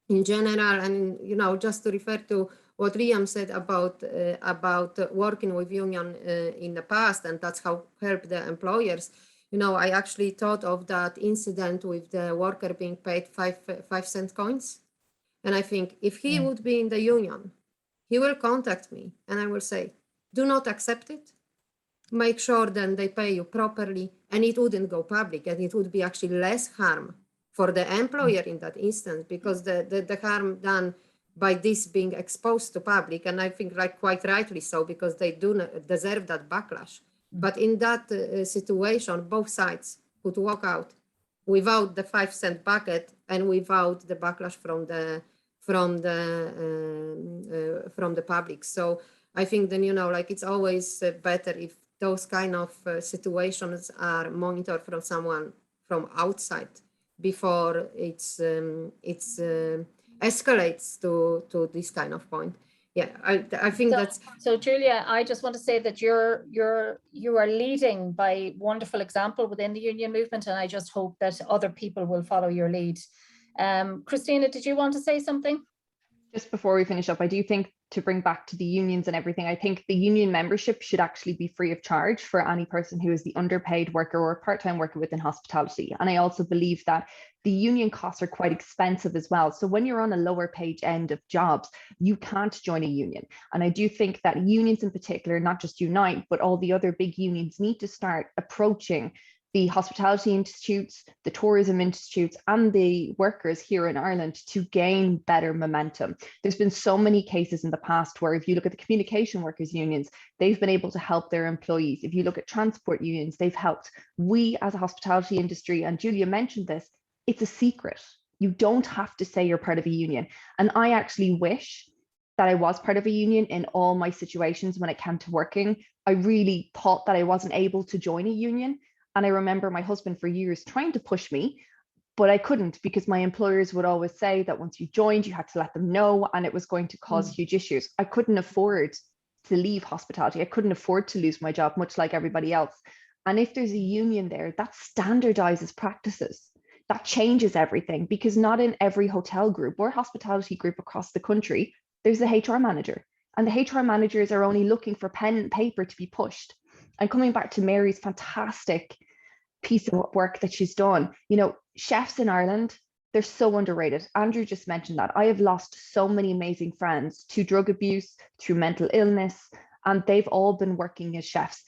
in general. And, you know, just to refer to what Liam said about working with union in the past, and that's how help the employers. You know, I actually thought of that incident with the worker being paid 5-cent coins. And I think if he would be in the union, he will contact me and I will say, do not accept it. Make sure then they pay you properly, and it wouldn't go public, and it would be actually less harm for the employer in that instance, because the harm done by this being exposed to public, and I think like quite rightly so, because they do not deserve that backlash. But in that situation, both sides could walk out without the 5-cent bucket and without the backlash from the public. So I think then, you know, like it's always better if those kind of situations are monitored from someone from outside before it's escalates to this kind of point. Yeah, I think that's so. Julia, I just want to say that you are leading by wonderful example within the union movement, and I just hope that other people will follow your lead. Christina, did you want to say something? Just before we finish up, I do think, to bring back to the unions and everything, I think the union membership should actually be free of charge for any person who is the underpaid worker or part-time worker within hospitality. And I also believe that the union costs are quite expensive as well. So when you're on a lower page end of jobs, you can't join a union. And I do think that unions in particular, not just Unite, but all the other big unions need to start approaching the hospitality institutes, the tourism institutes, and the workers here in Ireland to gain better momentum. There's been so many cases in the past where if you look at the communication workers unions, they've been able to help their employees. If you look at transport unions, they've helped. We as a hospitality industry, and Julia mentioned this, it's a secret. You don't have to say you're part of a union. And I actually wish that I was part of a union in all my situations when it came to working. I really thought that I wasn't able to join a union. And I remember my husband for years trying to push me, but I couldn't, because my employers would always say that once you joined, you had to let them know, and it was going to cause huge issues. I couldn't afford to leave hospitality. I couldn't afford to lose my job, much like everybody else. And if there's a union there, that standardizes practices. That changes everything, because not in every hotel group or hospitality group across the country, there's a HR manager. And the HR managers are only looking for pen and paper to be pushed. And coming back to Mary's fantastic piece of work that she's done, you know, chefs in Ireland, they're so underrated. Andrew just mentioned that. I have lost so many amazing friends to drug abuse, through mental illness, and they've all been working as chefs.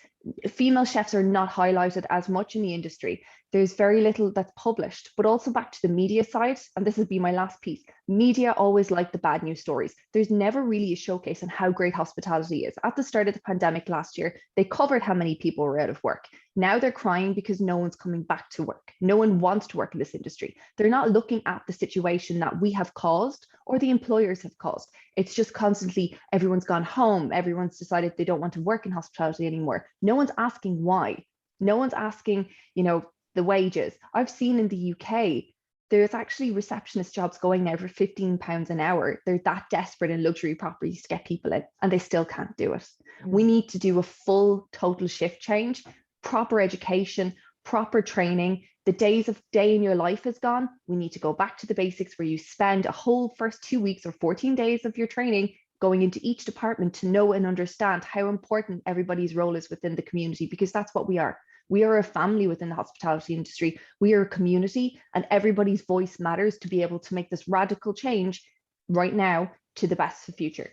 Female chefs are not highlighted as much in the industry. There's very little that's published, but also back to the media side, and this will be my last piece. Media always like the bad news stories. There's never really a showcase on how great hospitality is. At the start of the pandemic last year, they covered how many people were out of work. Now they're crying because no one's coming back to work. No one wants to work in this industry. They're not looking at the situation that we have caused or the employers have caused. It's just constantly, everyone's gone home. Everyone's decided they don't want to work in hospitality anymore. No one's asking why. No one's asking, you know, the wages. I've seen in the UK there's actually receptionist jobs going now for £15 an hour. They're that desperate in luxury properties to get people in, and they still can't do it. We need to do a full total shift change, proper education, proper training. The days of day in your life is gone. We need to go back to the basics, where you spend a whole first 2 weeks or 14 days of your training going into each department to know and understand how important everybody's role is within the community, because that's what we are. We are a family within the hospitality industry. We are a community, and everybody's voice matters to be able to make this radical change right now to the best of the future.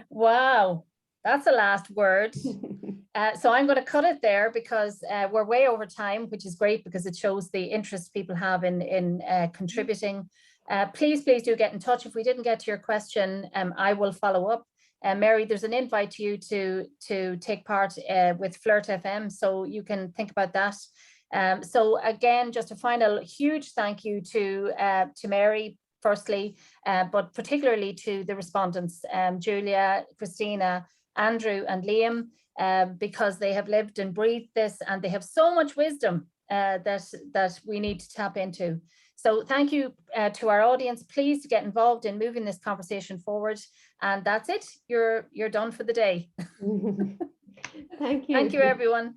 Wow, that's the last word. So I'm going to cut it there, because we're way over time, which is great because it shows the interest people have in contributing. Please do get in touch. If we didn't get to your question, I will follow up. Mary, there's an invite to you to take part with Flirt FM, so you can think about that. So again, just a final huge thank you to Mary, firstly, but particularly to the respondents, Julia, Christina, Andrew and Liam, because they have lived and breathed this, and they have so much wisdom that we need to tap into. So thank you to our audience. Please get involved in moving this conversation forward. And that's it. You're done for the day. Thank you. Thank you, everyone.